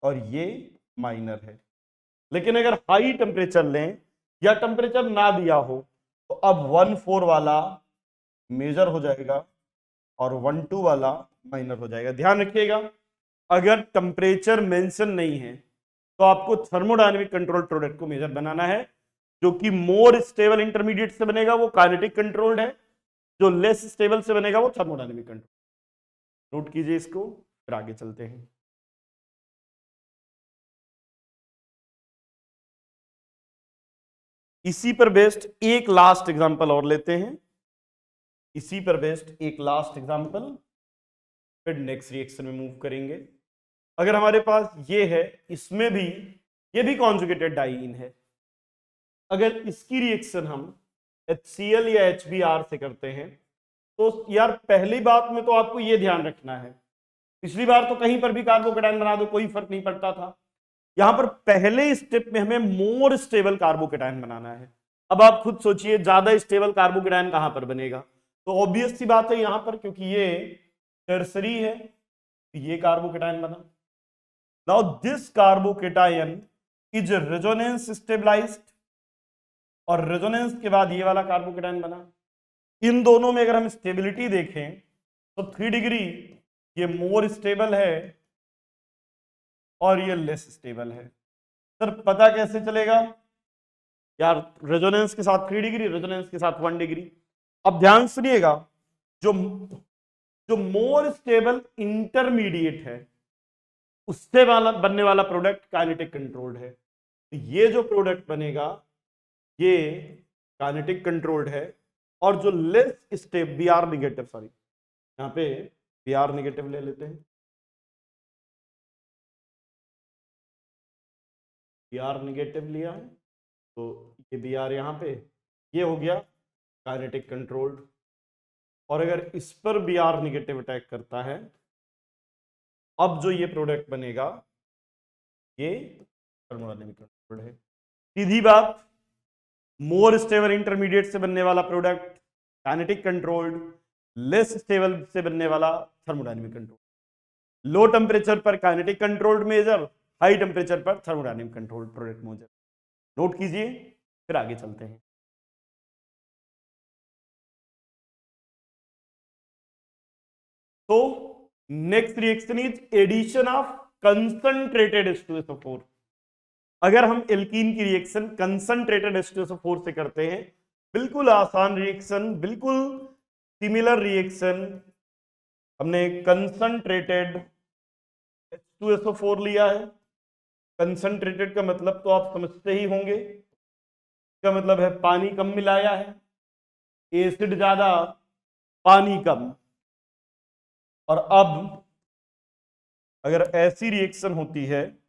B: और ये माइनर है। लेकिन अगर हाई टेम्परेचर लें या टेम्परेचर ना दिया हो तो अब 1:4 वाला मेजर हो जाएगा और 1:2 वाला माइनर हो जाएगा। ध्यान रखिएगा, अगर टेम्परेचर मेंशन नहीं है तो आपको थर्मोडायनेमिक कंट्रोल प्रोडक्ट को मेजर बनाना है। जो कि मोर स्टेबल इंटरमीडिएट से बनेगा वो काइनेटिक कंट्रोल्ड है, जो लेस स्टेबल से बनेगा वो थर्मोडायनेमिक कंट्रोल। नोट कीजिए इसको, फिर आगे चलते हैं। इसी पर बेस्ड एक लास्ट एग्जांपल और लेते हैं, इसी पर बेस्ड एक लास्ट एग्जांपल, फिर नेक्स्ट रिएक्शन में मूव करेंगे। अगर हमारे पास ये है, इसमें भी ये भी कॉन्जुगेटेड डाइईन है, अगर इसकी रिएक्शन हम HCl या HBr से करते हैं तो यार पहली बात में तो आपको ये ध्यान रखना है, पिछली बार तो कहीं पर भी कार्बोकेटाइन बना दो कोई फर्क नहीं पड़ता था, यहां पर पहले स्टेप में हमें मोर स्टेबल कार्बोकेटाइन बनाना है। अब आप खुद सोचिए ज्यादा स्टेबल कार्बोकेटाइन कहां पर बनेगा, तो ऑब्वियस सी बात है यहां पर, क्योंकि ये टर्सरी है, ये कार्बोकेटाइन बना। Now this carbocation is resonance stabilized, और रेजोनेंस के बाद ये वाला कार्बोकेटाइन बना। इन दोनों में अगर हम स्टेबिलिटी देखें तो 3 डिग्री ये मोर स्टेबल है और ये लेस स्टेबल है। सर पता कैसे चलेगा यार, रेजोनेंस के साथ 3 डिग्री, रेजोनेंस के साथ 1 डिग्री। अब ध्यान सुनिएगा, जो जो मोर स्टेबल इंटरमीडिएट है उससे वाला बनने वाला प्रोडक्ट काइनेटिक कंट्रोल्ड है। ये जो प्रोडक्ट बनेगा ये काइनेटिक कंट्रोल्ड है, और जो less step Br negative, sorry यहां पे Br निगेटिव ले लेते हैं, Br निगेटिव लिया है तो ये Br यहां पे, ये हो गया काइनेटिक कंट्रोल्ड। और अगर इस पर Br निगेटिव अटैक करता है, अब जो ये प्रोडक्ट बनेगा ये थर्मोडायनेमिक कंट्रोल्ड है। सीधी बात, मोर स्टेबल इंटरमीडिएट से बनने वाला product kinetic controlled, less stable से बनने वाला थर्मोडायनेमिक कंट्रोल। लो टेम्परेचर पर kinetic controlled major, high temperature पर thermodynamic controlled product major. Note कीजिए, फिर आगे चलते हैं। तो next reaction is addition of concentrated H2SO4। अगर हम एल्कीन की रिएक्शन कंसंट्रेटेड H2SO4 से करते हैं, बिल्कुल आसान रिएक्शन, बिल्कुल सिमिलर रिएक्शन, हमने कंसंट्रेटेड H2SO4 लिया है। कंसंट्रेटेड का मतलब तो आप समझते ही होंगे, इसका मतलब है पानी कम मिलाया है, एसिड ज्यादा पानी कम। और अब अगर ऐसी रिएक्शन होती है,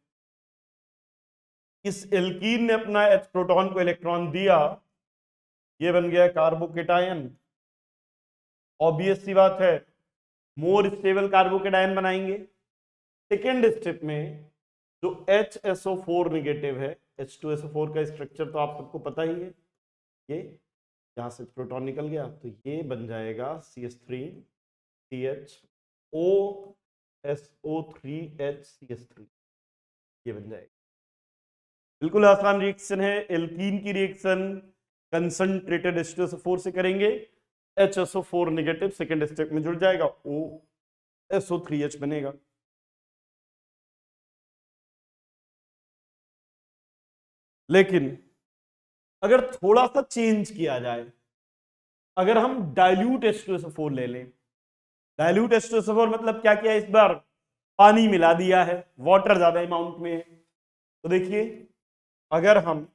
B: इस एल्कीन ने अपना H प्रोटॉन को इलेक्ट्रॉन दिया, ये बन गया कार्बोकेटायन। ऑब्वियस सी बात है मोर स्टेबल कार्बोकेटायन बनाएंगे। सेकेंड स्टेप में जो HSO4 निगेटिव है, H2SO4 का स्ट्रक्चर तो आप सबको पता ही है, ये यहां से प्रोटॉन निकल गया तो ये बन जाएगा CH3CHOSO3HCH3, ये बन जाएगा। बिल्कुल आसान रिएक्शन है, एल्कीन की रिएक्शन कंसंट्रेटेड H2SO4 से करेंगे, HSO4 निगेटिव सेकेंड स्टेप में जुड़ जाएगा, OSO3H बनेगा। लेकिन अगर थोड़ा सा चेंज किया जाए, अगर हम डाइल्यूट H2SO4 ले लें, डाइल्यूट H2SO4 मतलब क्या किया, इस बार पानी मिला दिया है, वाटर ज्यादा अमाउंट में है। तो देखिए अगर हम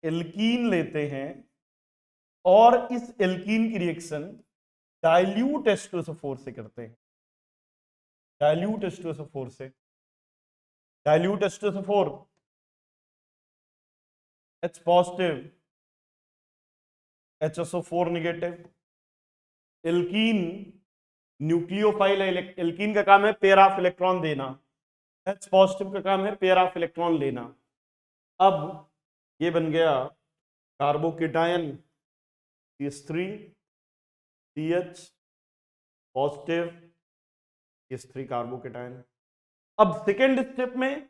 B: एल्कीन लेते हैं और इस एल्कीन की रिएक्शन डाइल्यूट H2SO4 से करते हैं। डाइल्यूट H2SO4 से, dilute H2SO4 H positive HSO4 negative. Alkene nucleophile है, एल्कीन का काम है पेयर ऑफ इलेक्ट्रॉन देना, H पॉजिटिव का काम है पेयर ऑफ इलेक्ट्रॉन लेना। अब ये बन गया carbocation CH3 CH positive CH3 carbocation. अब सेकेंड स्टेप में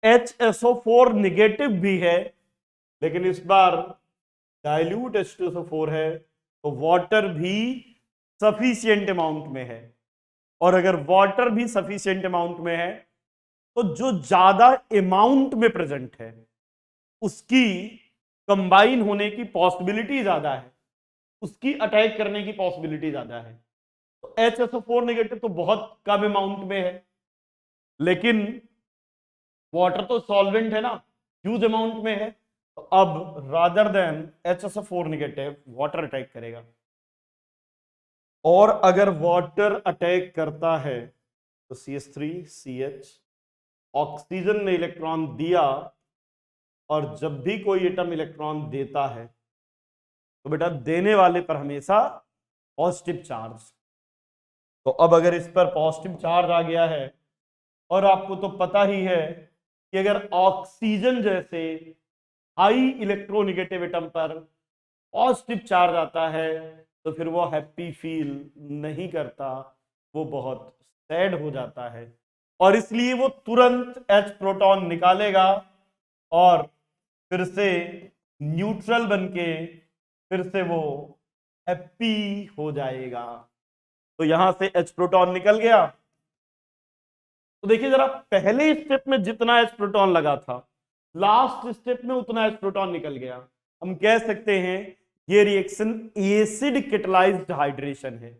B: HSO4 नेगेटिव भी है, लेकिन इस बार डाइल्यूट H2SO4 है, तो वाटर भी सफिशिएंट अमाउंट में है। और अगर वाटर भी सफिशिएंट अमाउंट में है तो जो ज्यादा अमाउंट में प्रेजेंट है उसकी कंबाइन होने की पॉसिबिलिटी ज्यादा है, उसकी अटैक करने की पॉसिबिलिटी ज्यादा है। तो HSO4 नेगेटिव तो बहुत कम अमाउंट में है, लेकिन वाटर तो सॉल्वेंट है ना, ह्यूज अमाउंट में है। तो अब rather than HSO4 negative water attack करेगा, और अगर वाटर अटैक करता है तो CH3 CH, ऑक्सीजन ने इलेक्ट्रॉन दिया, और जब भी कोई एटम इलेक्ट्रॉन देता है तो बेटा देने वाले पर हमेशा पॉजिटिव चार्ज। तो अब अगर इस पर पॉजिटिव चार्ज आ गया है, और आपको तो पता ही है कि अगर ऑक्सीजन जैसे हाई इलेक्ट्रोनेगेटिव एटम पर पॉजिटिव चार्ज आता है तो फिर वो हैप्पी फील नहीं करता, वो बहुत सैड हो जाता है, और इसलिए वो तुरंत H प्रोटॉन निकालेगा और फिर से न्यूट्रल बनके फिर से वो हैप्पी हो जाएगा। तो यहां से H प्रोटॉन निकल गया। तो देखिए जरा, पहले स्टेप में जितना H प्रोटॉन लगा था, लास्ट स्टेप में उतना H प्रोटॉन निकल गया। हम कह सकते हैं ये रिएक्शन एसिड कैटलाइज्ड हाइड्रेशन है।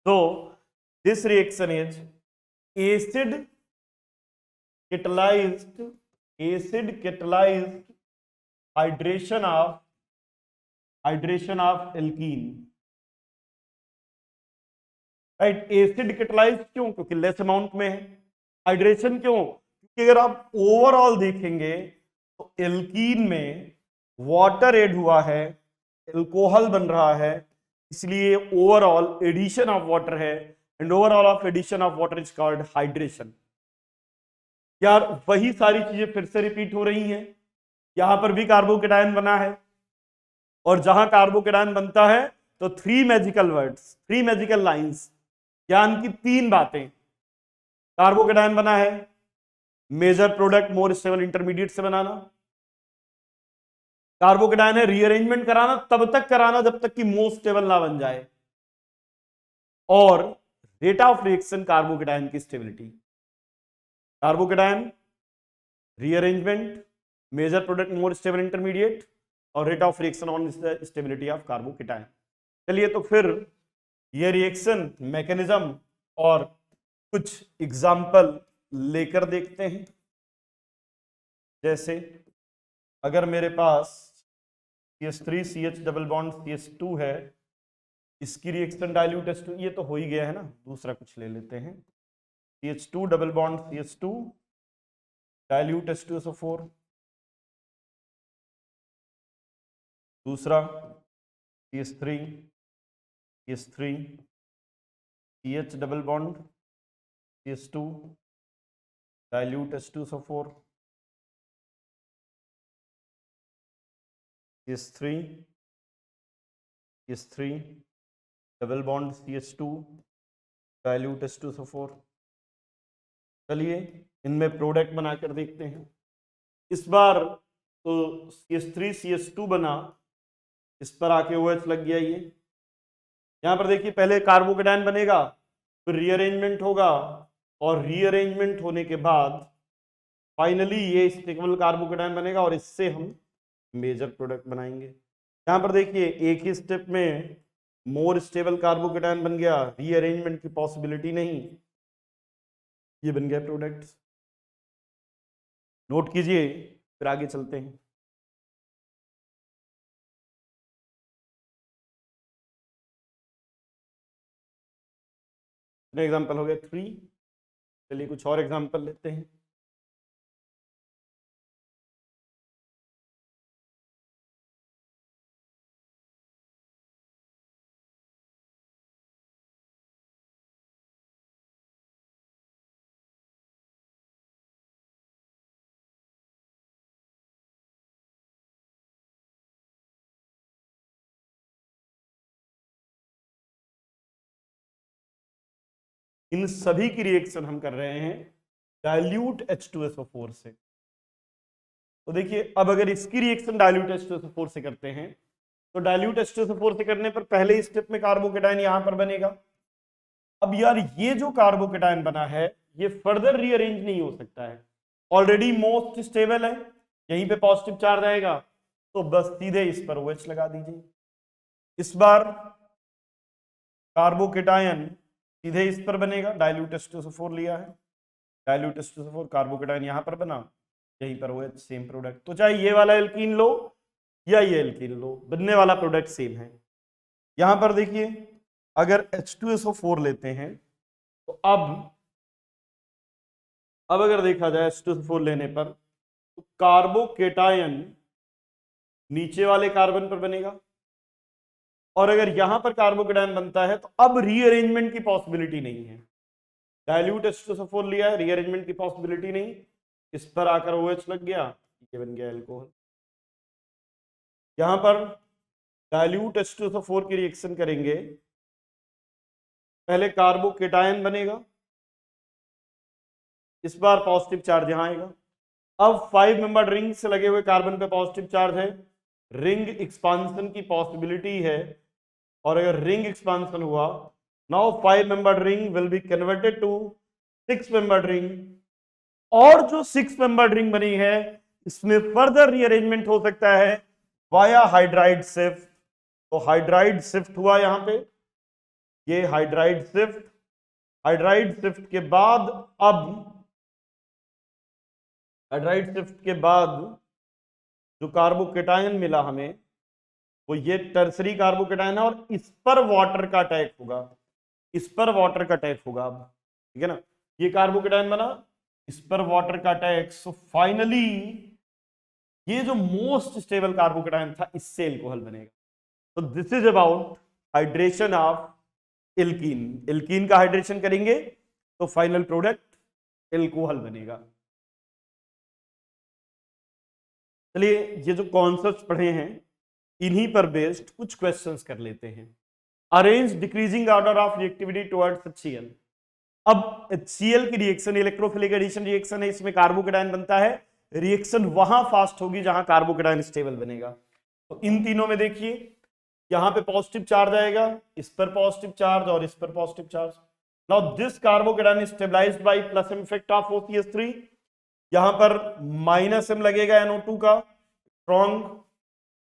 B: तो this reaction is acid catalysed hydration of alkene. Right, acid catalysed क्यों? क्योंकि लेस अमाउंट में है। हाइड्रेशन क्यों? क्योंकि अगर आप ओवरऑल देखेंगे तो एल्कीन में वाटर ऐड हुआ है, एल्कोहल बन रहा है, इसलिए ओवरऑल एडिशन ऑफ वाटर है, and overall of addition of water is called hydration. यार वही सारी चीजें फिर से रिपीट हो रही हैं। यहां पर भी कार्बोकेटायन बना है, और जहां कार्बोकेटायन बनता है तो three magical words, three magical lines, ज्ञान की तीन बातें। कार्बोकेटायन बना है, major product more stable intermediate से बनाना। कार्बोकेटायन है, रीअरेंजमेंट कराना, तब तक कराना जब तक कि मोस्ट स्टेबल ना बन जाए। और रेट ऑफ रिएक्शन कार्बोकेटायन की stability. Carbocation, rearrangement, major product more stable intermediate, और rate of reaction on stability of carbocation. चलिए तो फिर ये रिएक्शन मैकेनिज्म और कुछ एग्जाम्पल लेकर देखते हैं। जैसे अगर मेरे पास CH3 CH double bond CH2 है, इसकी रिएक्शन डाइल्यूट H2, ये तो हो ही गया है ना, दूसरा कुछ ले लेते हैं। CH2 double bond CH2 dilute H2SO4। दूसरा CH3 CH double bond CH2 dilute H2SO4। CH3 double bond CH2 dilute H2SO4। चलिए इनमें प्रोडक्ट बनाकर देखते हैं। इस बार तो CH3 CH2 बना, इस पर आके OH लग गया। ये यहां पर देखिए, पहले कार्बोकेटायन बनेगा, फिर रीअरेंजमेंट होगा, और रीअरेंजमेंट होने के बाद फाइनली ये स्टेबल कार्बोकेटायन बनेगा, और इससे हम मेजर प्रोडक्ट बनाएंगे। यहां पर देखिए एक ही स्टेप में मोर स्टेबल कार्बोकेटायन बन गया, रीअरेंजमेंट की पॉसिबिलिटी नहीं, ये बन गया प्रोडक्ट। नोट कीजिए, फिर आगे चलते हैं। कितने एग्जाम्पल हो गए? 3। चलिए कुछ और एग्जाम्पल लेते हैं। इन सभी की रिएक्शन हम कर रहे हैं डाइल्यूट H2SO4 से। तो देखिए अब अगर इसकी रिएक्शन डाइल्यूट H2SO4 से करते हैं तो डाइल्यूट H2SO4 से करने पर पहले स्टेप में कार्बोकेटायन यहां पर बनेगा। अब यार ये जो कार्बोकेटायन बना है ये फर्दर रीअरेंज नहीं हो सकता है, ऑलरेडी मोस्ट स्टेबल है, यहीं पे पॉजिटिव चार्ज आएगा तो बस सीधे इस पर OH लगा दीजिए। इस बार कार्बोकेटायन सीधे इस पर बनेगा, डाइल्यूट H2SO4 लिया है, डाइल्यूट H2SO4 कार्बोकेटायन यहां पर बना, यहीं पर OH सेम प्रोडक्ट। तो चाहे ये वाला एल्कीन लो या ये एल्कीन लो, बनने वाला प्रोडक्ट सेम है। यहां पर देखिए अगर H2SO4 लेते हैं तो अब अगर देखा जाए H2SO4 लेने पर तो कार्बोकेटायन नीचे वाले कार्बन पर बनेगा, और अगर यहां पर कार्बोकेटायन बनता है तो अब रीअरेंजमेंट की पॉसिबिलिटी नहीं है। डाइल्यूट H2SO4 लिया है, रीअरेंजमेंट की पॉसिबिलिटी नहीं, इस पर आकर OH लग गया, ये बन गया एल्कोहल। यहां पर डाइल्यूट H2SO4 की रिएक्शन करेंगे, पहले कार्बोकेटायन बनेगा, इस बार पॉजिटिव चार्ज यहां आएगा। अब 5 मेंबर्ड रिंग से लगे हुए कार्बन पे पॉजिटिव चार्ज है, रिंग एक्सपांशन की पॉसिबिलिटी है, और अगर रिंग एक्सपांशन हुआ now 5 membered ring will be converted to 6 membered ring, और जो 6 मेंबर्ड रिंग बनी है इसमें फर्दर रीअरेंजमेंट हो सकता है वाया हाइड्राइड शिफ्ट। तो हाइड्राइड शिफ्ट हुआ यहां पे, ये हाइड्राइड शिफ्ट के बाद अब हाइड्राइड शिफ्ट के बाद जो कार्बोकेटायन मिला हमें वो ये टर्सरी कार्बोकेटायन है, और इस पर वाटर का अटैक होगा, इस पर वाटर का अटैक होगा। अब ठीक है ना, ये कार्बोकेटायन बना, इस पर वाटर का अटैक, सो फाइनली ये जो मोस्ट स्टेबल कार्बोकेटायन था इससे एल्कोहल बनेगा। तो this is about hydration of alkene. Alkene का हाइड्रेशन करेंगे तो फाइनल प्रोडक्ट एल्कोहल बनेगा। चलिए ये जो कॉन्सेप्ट्स पढ़े हैं इन्हीं पर बेस्ड कुछ क्वेश्चंस कर लेते हैं। Arrange decreasing order of reactivity towards HCl। अब HCl की रिएक्शन इलेक्ट्रोफिलिक एडिशन रिएक्शन है, इसमें कार्बोकेटायन बनता है, रिएक्शन वहां फास्ट होगी जहां कार्बोकेटायन स्टेबल बनेगा। तो इन तीनों में देखिए यहां पे पॉजिटिव चार्ज आएगा, इस पर पॉजिटिव चार्ज और इस पर positive charge. Now this carbocation is stabilized by plus M effect of OCH3, यहां पर -m लगेगा NO2 का, स्ट्रॉन्ग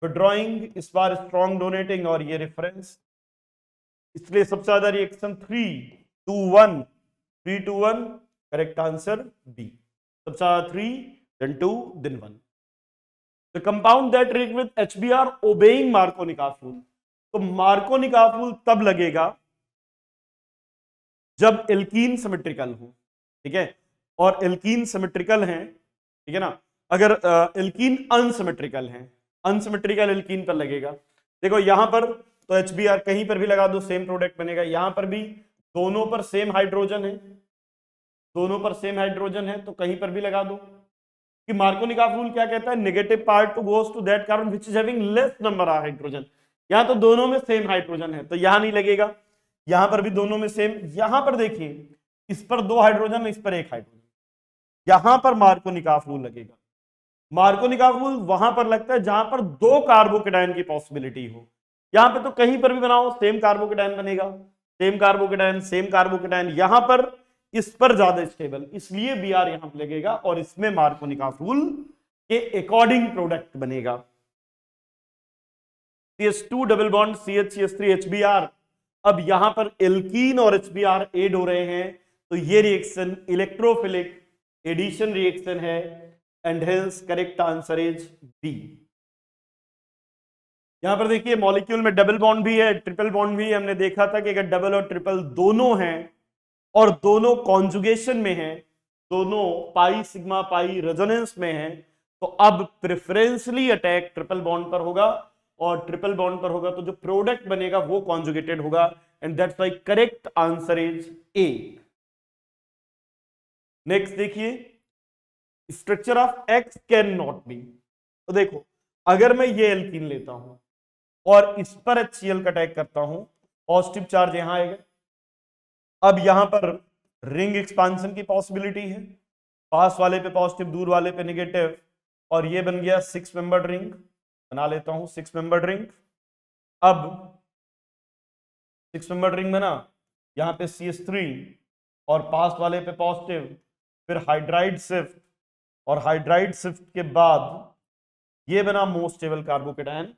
B: विड्रॉइंग, इस बार स्ट्रॉन्ग डोनेटिंग, और ये रेफरेंस, इसलिए सबसे ज्यादा reaction 3 to 1, correct answer B, सबसे ज्यादा 3 then 2 then 1। The compound that react with HBr obeying Markovnikov rule, तो Markovnikov rule तब लगेगा जब एल्कीन सिमेट्रिकल हो, ठीक है, और एल्कीन सिमेट्रिकल हैं, ठीक है ना। अगर एल्कीन अनसिमेट्रिकल हैं, अनसिमेट्रिकल एल्कीन पर लगेगा। देखो यहां पर तो HBr कहीं पर भी लगा दो सेम प्रोडक्ट बनेगा, यहां पर भी दोनों पर सेम हाइड्रोजन है, दोनों पर सेम हाइड्रोजन है तो कहीं पर भी लगा दो। कि मार्कोनिकॉफ रूल क्या कहता है, negative part to goes to that carbon which is having less number of hydrogen. यहां तो दोनों में सेम हाइड्रोजन है तो यहां नहीं लगेगा, यहां पर भी दोनों में सेम, यहां पर देखिए इस पर 2 हाइड्रोजन, इस पर 1 हाइड्रोजन, यहां पर मार्कोनिकॉफ रूल लगेगा। मार्कोनिकॉफ रूल वहां पर लगता है जहां पर 2 कार्बोकेटायन की पॉसिबिलिटी हो, यहां पे तो कहीं पर भी बनाओ सेम कार्बोकेटायन बनेगा, सेम कार्बोकेटायन सेम कार्बोकेटायन, यहां पर इस पर ज्यादा स्टेबल, इसलिए Br यहां पर लगेगा और इसमें मार्कोनिकॉफ रूल के अकॉर्डिंग प्रोडक्ट बनेगा। CH2 double bond CH3 HBr, अब यहां पर एल्कीन और HBr एड हो रहे हैं तो ये रिएक्शन इलेक्ट्रोफिलिक एडिशन रिएक्शन है, and hence correct answer is B. यहां पर देखिए मॉलिक्यूल में डबल बॉन्ड भी है, ट्रिपल बॉन्ड भी है, हमने देखा था कि अगर डबल और ट्रिपल दोनों हैं और दोनों कॉन्जुगेशन में है, दोनों पाई सिग्मा पाई रेजोनेंस में है, तो अब प्रेफरेंशली अटैक ट्रिपल बॉन्ड पर होगा, और ट्रिपल बॉन्ड पर होगा तो जो प्रोडक्ट बनेगा वो कॉन्जुगेटेड होगा, and that's why correct answer is A. Next देखिए, structure of X can not be. तो देखो, अगर मैं ये एल्कीन लेता हूं और इस पर HCl का अटैक करता हूं, पॉजिटिव चार्ज यहां आएगा, अब यहां पर रिंग एक्सपांशन की पॉसिबिलिटी है, पास वाले पे पॉजिटिव, दूर वाले पे नेगेटिव, और ये बन गया 6 मेंबर्ड रिंग, बना लेता हूं 6 मेंबर्ड रिंग। अब 6 मेंबर्ड रिंग बना, यहां पे CH3 और पास वाले पे पॉजिटिव, फिर हाइड्राइड शिफ्ट, और हाइड्राइड शिफ्ट के बाद ये बना मोस्ट स्टेबल कार्बोकेटायन।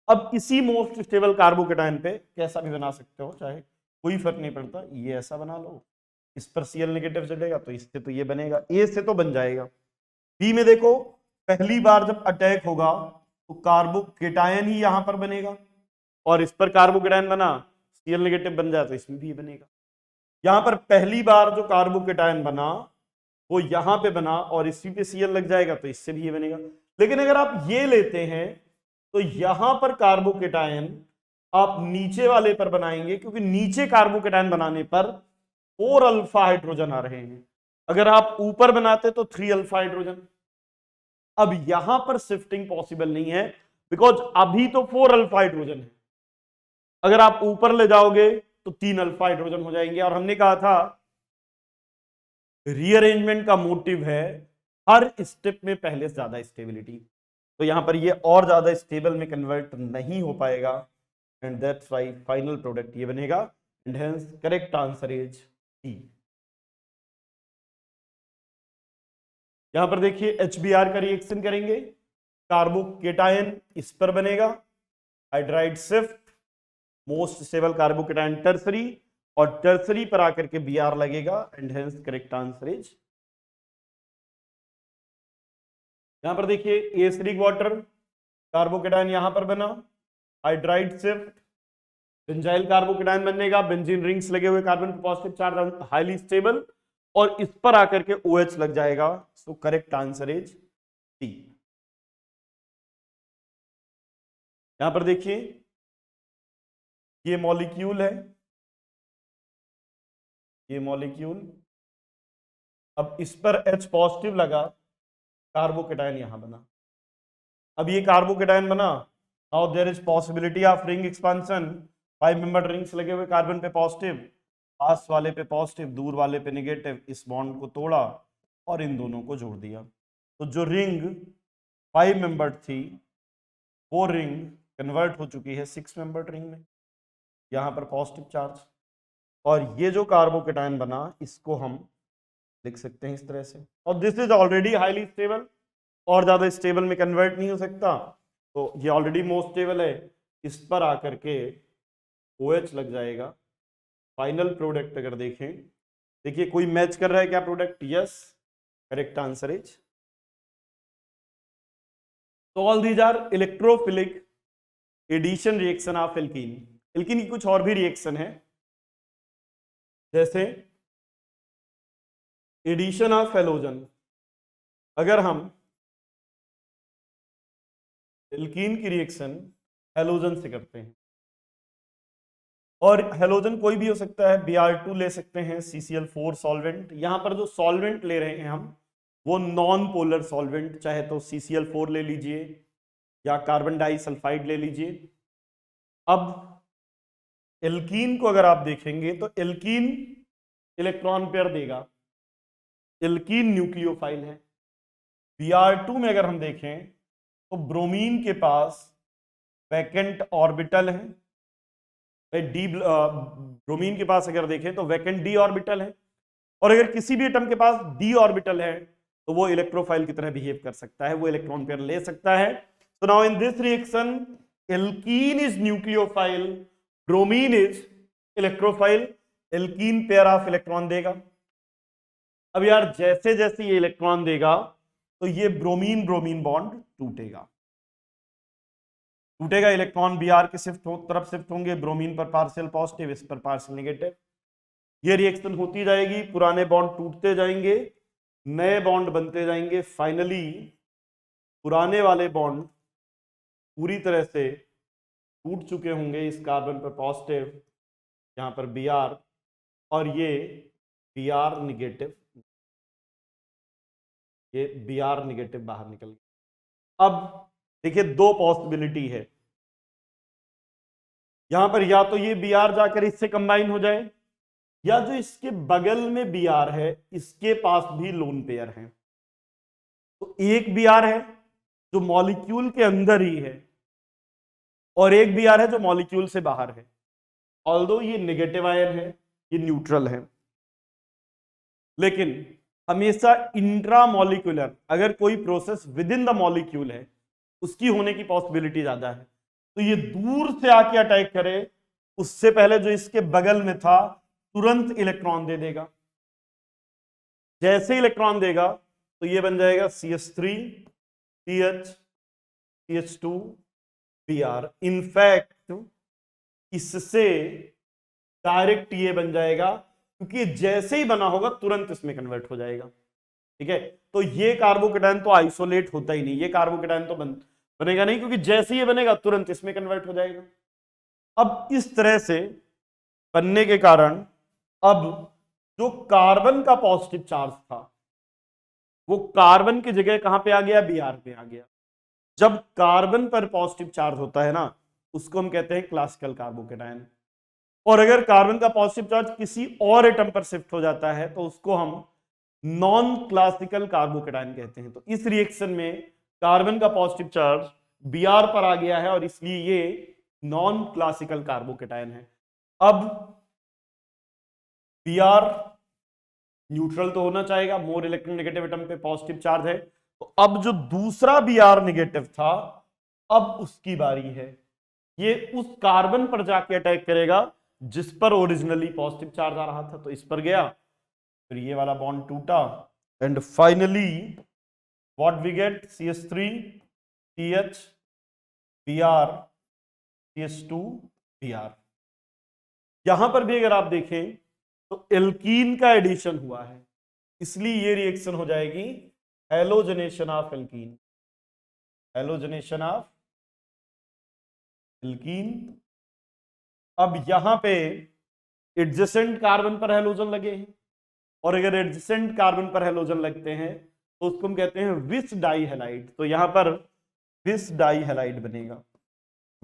B: अब इसी मोस्ट स्टेबल कार्बोकेटायन पे कैसा भी बना सकते हो, चाहे कोई फर्क नहीं पड़ता, ये ऐसा बना लो, इस पर Cl नेगेटिव चलेगा तो इससे तो ये बनेगा, ए से तो बन जाएगा। बी में देखो, पहली बार जब अटैक होगा तो कार्बोकेटायन ही यहां पर बनेगा, और इस पर कार्बोकेटायन बना, Cl नेगेटिव बन जाए तो इसमें भी बनेगा। यहां पर पहली बार जो कार्बोकेटायन बना वो यहां पे बना, और इसी पे Cl लग जाएगा तो इससे भी ये बनेगा। लेकिन अगर आप ये लेते हैं तो यहां पर कार्बोकेटायन आप नीचे वाले पर बनाएंगे, क्योंकि नीचे कार्बोकेटायन बनाने पर 4 अल्फा हाइड्रोजन आ रहे हैं, अगर आप ऊपर बनाते तो 3 अल्फा हाइड्रोजन। अब यहां पर शिफ्टिंग पॉसिबल नहीं है, बिकॉज अभी तो 4 अल्फा हाइड्रोजन है, अगर आप ऊपर ले जाओगे तो 3 अल्फा हाइड्रोजन हो जाएंगे, और हमने कहा था रीअरेंजमेंट का मोटिव है हर स्टेप में पहले से ज्यादा स्टेबिलिटी, तो यहां पर ये और ज्यादा स्टेबल में कन्वर्ट नहीं हो पाएगा, and that's why final product ये बनेगा, and hence correct answer is C. यहां पर देखिए HBr का रिएक्शन करेंगे, कार्बोकेटायन इस पर बनेगा, hydride shift, most stable carbocation tertiary, और टर्सरी पर आकर के Br लगेगा, and hence correct answer is. यहां पर देखिए एसिडिक वाटर, कार्बोकेटायन यहां पर बना, हाइड्राइड शिफ्ट, बेंजाइल कार्बोकेटायन बनेगा, बेंजीन रिंग्स लगे हुए, कार्बन पे पॉजिटिव चार्ज, हाईली स्टेबल, और इस पर आकर के OH लग जाएगा, so correct answer is C. यहां पर देखिए ये मॉलिक्यूल है, ये मॉलिक्यूल, अब इस पर H पॉजिटिव लगा, कार्बोकेटायन यहां बना, अब ये कार्बोकेटायन बना, now there is possibility of ring expansion, 5 membered rings लगे हुए, कार्बन पे पॉजिटिव, पास वाले पे पॉजिटिव, दूर वाले पे नेगेटिव, इस बॉन्ड को तोड़ा और इन दोनों को जोड़ दिया, तो जो रिंग 5 मेंबर्ड थी वो रिंग कन्वर्ट हो चुकी है 6 मेंबर्ड रिंग में, यहां पर पॉजिटिव चार्ज, और ये जो कार्बोकेटायन बना इसको हम लिख सकते हैं इस तरह से, और this is already highly stable, और ज्यादा स्टेबल में कन्वर्ट नहीं हो सकता, तो ये ऑलरेडी मोस्ट स्टेबल है, इस पर आकर के OH लग जाएगा। फाइनल प्रोडक्ट अगर देखें, देखिए कोई मैच कर रहा है क्या product, yes, correct answer is. तो all these are electrophilic addition reaction of alkene. Alkene की कुछ और भी रिएक्शन है, जैसे एडिशन ऑफ हेलोजन, अगर हम एल्कीन की रिएक्शन हेलोजन से करते हैं, और हेलोजन कोई भी हो सकता है, Br2 ले सकते हैं, CCl4 सॉल्वेंट, यहां पर जो सॉल्वेंट ले रहे हैं हम वो नॉन पोलर सॉल्वेंट, चाहे तो CCl4 ले लीजिए या कार्बन डाइसल्फाइड ले लीजिए। अब एल्कीन को अगर आप देखेंगे तो एल्कीन इलेक्ट्रॉन पेयर देगा, एल्कीन न्यूक्लियोफाइल है। Br2 में अगर हम देखें तो ब्रोमीन के पास वैकेंट ऑर्बिटल है, डी ब्रोमीन के पास अगर देखें तो वैकेंट डी ऑर्बिटल है, और अगर किसी भी एटम के पास डी ऑर्बिटल है तो वो इलेक्ट्रोफाइल की तरह बिहेव कर सकता है, वो इलेक्ट्रॉन पेयर ले सकता है। So now in this reaction, alkene is nucleophile, bromine is electrophile, alkene pair of electron देगा। अब यार जैसे जैसे ये इलेक्ट्रॉन देगा तो ये ब्रोमीन ब्रोमीन बॉन्ड टूटेगा, टूटेगा, इलेक्ट्रॉन Br के तरफ शिफ्ट होंगे, ब्रोमीन पर पार्शियल पॉजिटिव, इस पर पार्शियल नेगेटिव, ये रिएक्शन होती जाएगी, पुराने बॉन्ड टूटते जाएंगे, नए बॉन्ड बनते जाएंगे, फाइनली पुराने वाले बॉन्ड पूरी तरह से टूट चुके होंगे। इस कार्बन पर पॉजिटिव, यहाँ पर Br, और ये Br निगेटिव, ये Br निगेटिव बाहर निकल गया। अब देखिए दो पॉसिबिलिटी है यहां पर, या तो ये Br जाकर इससे कंबाइन हो जाए, या जो इसके बगल में Br है इसके पास भी लोन पेयर है। तो एक Br है जो मॉलिक्यूल के अंदर ही है, और एक Br है जो मॉलिक्यूल से बाहर है। ऑल्दो ये नेगेटिव आयन है, ये न्यूट्रल है, लेकिन हमेशा इंट्रामॉलिक्यूलर अगर कोई process with in the molecule है उसकी होने की पॉसिबिलिटी ज्यादा है। तो ये दूर से आके अटैक करे, उससे पहले जो इसके बगल में था तुरंत इलेक्ट्रॉन दे देगा। जैसे इलेक्ट्रॉन देगा तो ये बन जाएगा CH3 CH CH2 Br। In fact इससे डायरेक्ट ये बन जाएगा, क्योंकि जैसे ही बना होगा तुरंत इसमें कन्वर्ट हो जाएगा। ठीक है, तो ये कार्बोकेटायन तो आइसोलेट होता ही नहीं, ये कार्बोकेटायन तो बनेगा नहीं, क्योंकि जैसे ही बनेगा तुरंत इसमें कन्वर्ट हो जाएगा। अब इस तरह से बनने के कारण अब जो कार्बन का पॉजिटिव चार्ज था वो कार्बन की जगह कहां पे आ गया, Br पे आ गया। जब कार्बन पर पॉजिटिव चार्ज होता है ना, उसको हम कहते हैं क्लासिकल कार्बोकेटायन। और अगर कार्बन का पॉजिटिव चार्ज किसी और एटम पर शिफ्ट हो जाता है तो उसको हम नॉन क्लासिकल कार्बोकेटायन कहते हैं। तो इस रिएक्शन में कार्बन का पॉजिटिव चार्ज Br पर आ गया है और इसलिए ये नॉन क्लासिकल कार्बोकेटायन है। अब Br न्यूट्रल तो होना चाहेगा, मोर इलेक्ट्रोनेगेटिव एटम पे पॉजिटिव चार्ज है। तो अब जो दूसरा Br नेगेटिव था अब उसकी बारी है, ये उस कार्बन पर जाके अटैक करेगा जिस पर ओरिजिनली पॉजिटिव चार्ज आ रहा था। तो इस पर गया, फिर ये वाला बॉन्ड टूटा, and finally what we get, CH3 CH Br CH2 Br। यहां पर भी अगर आप देखें तो एल्कीन का एडिशन हुआ है, इसलिए ये रिएक्शन हो जाएगी halogenation of alkene, halogenation of alkene. अब यहां पे एडजेसेंट कार्बन पर हेलोजन लगे हैं, और अगर एडजेसेंट कार्बन पर हेलोजन लगते हैं तो उसको हम कहते हैं विस डाई हैलाइड। तो यहां पर विस डाई हैलाइड बनेगा,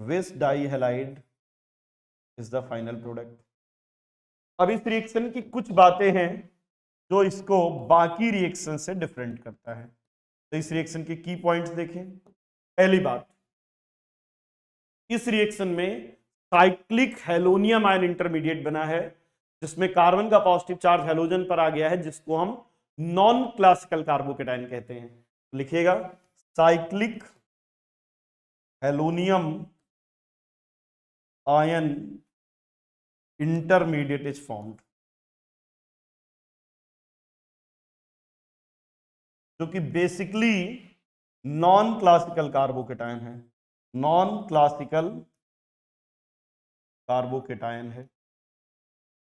B: this dihalide is the final product. अब इस रिएक्शन की कुछ बातें हैं जो इसको बाकी रिएक्शन से डिफरेंट करता है। तो इस रिएक्शन के की पॉइंट्स देखें। पहली बात, इस रिएक्शन में साइक्लिक हेलोनियम आयन इंटरमीडिएट बना है, जिसमें कार्बन का पॉजिटिव चार्ज हेलोजन पर आ गया है, जिसको हम नॉन क्लासिकल कार्बोकेटायन कहते हैं। तो लिखिएगा cyclic halonium ion intermediate is formed, जो कि बेसिकली नॉन क्लासिकल कार्बोकेटायन है, नॉन क्लासिकल कार्बोकेटायन है।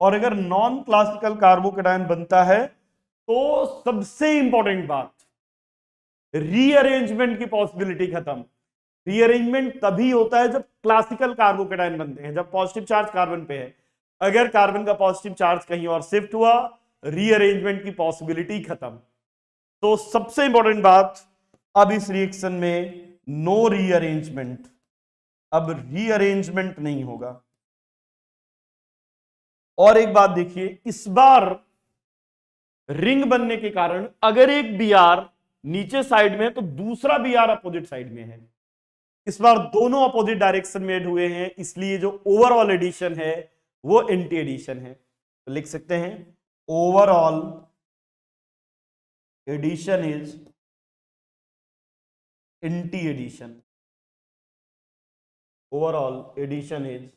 B: और अगर नॉन क्लासिकल कार्बोकेटायन बनता है तो सबसे इंपॉर्टेंट बात, रीअरेंजमेंट की पॉसिबिलिटी खत्म। रीअरेंजमेंट तभी होता है जब क्लासिकल कार्बोकेटायन बनते हैं, जब पॉजिटिव चार्ज कार्बन पे है। अगर कार्बन का पॉजिटिव चार्ज कहीं और शिफ्ट हुआ, रीअरेंजमेंट की पॉसिबिलिटी खत्म। तो सबसे इंपॉर्टेंट बात, अब इस रिएक्शन में नो रीअरेंजमेंट, अब रीअरेंजमेंट नहीं होगा। और एक बात देखिए, इस बार रिंग बनने के कारण अगर एक Br नीचे साइड में है तो दूसरा Br अपोजिट साइड में है। इस बार दोनों अपोजिट डायरेक्शन में ऐड हुए हैं, इसलिए जो ओवरऑल एडिशन है वो एंटी एडिशन है। तो लिख सकते हैं overall addition is anti addition, overall addition is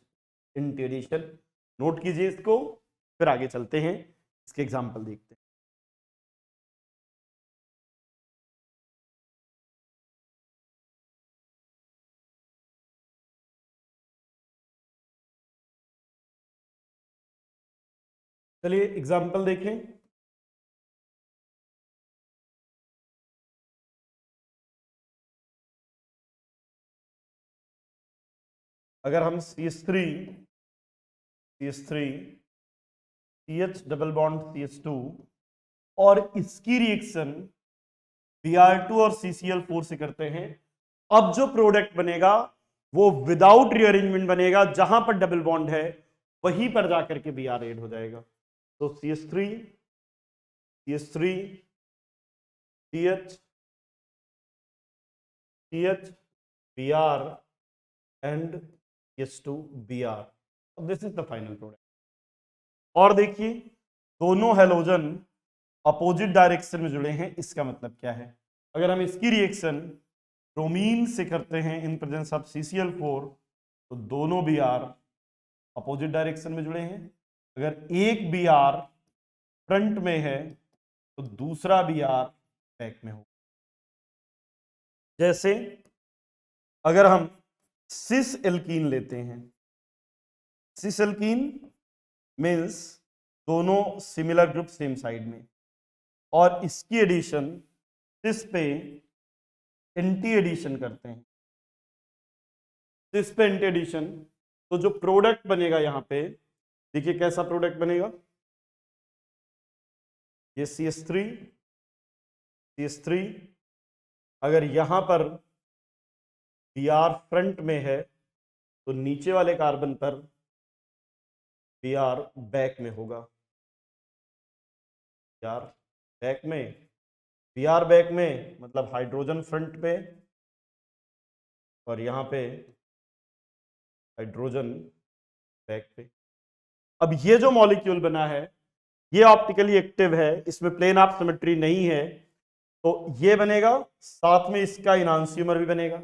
B: anti addition. Note कीजिए इसको, फिर आगे चलते हैं, इसके एग्जांपल देखते हैं। चलिए एग्जाम्पल देखें। अगर हम CH3 CH double bond CH2 और इसकी रिएक्शन Br2 और CCl4 से करते हैं, अब जो प्रोडक्ट बनेगा वो विदाउट रीअरेंजमेंट बनेगा, जहां पर डबल बॉन्ड है वहीं पर जाकर के Br ऐड हो जाएगा। तो CH3 CH Br and CH2 Br, this is the final product. और देखिए दोनों हेलोजन अपोजिट डायरेक्शन में जुड़े हैं, इसका मतलब क्या है? अगर हम इसकी रिएक्शन ब्रोमीन से करते हैं इन प्रेजेंस ऑफ CCl4 तो दोनों Br अपोजिट डायरेक्शन में जुड़े हैं। अगर एक Br फ्रंट में है तो दूसरा Br बैक में हो। जैसे अगर हम सिस एल्कीन लेते हैं, सिस एल्कीन मीन्स दोनों सिमिलर ग्रुप सेम साइड में, और इसकी एडिशन सिस पे एंटी एडिशन करते हैं, सिस पे एंटी एडिशन, तो जो प्रोडक्ट बनेगा यहां पे देखिए कैसा प्रोडक्ट बनेगा। ये CH3 अगर यहां पर Br फ्रंट में है तो नीचे वाले कार्बन पर Br बैक में होगा। Br बैक में मतलब हाइड्रोजन फ्रंट पे और यहां पे हाइड्रोजन बैक पे। अब ये जो मॉलिक्यूल बना है ये ऑप्टिकली एक्टिव है, इसमें प्लेन ऑफ सिमेट्री नहीं है, तो ये बनेगा, साथ में इसका इनांसियोमर भी बनेगा।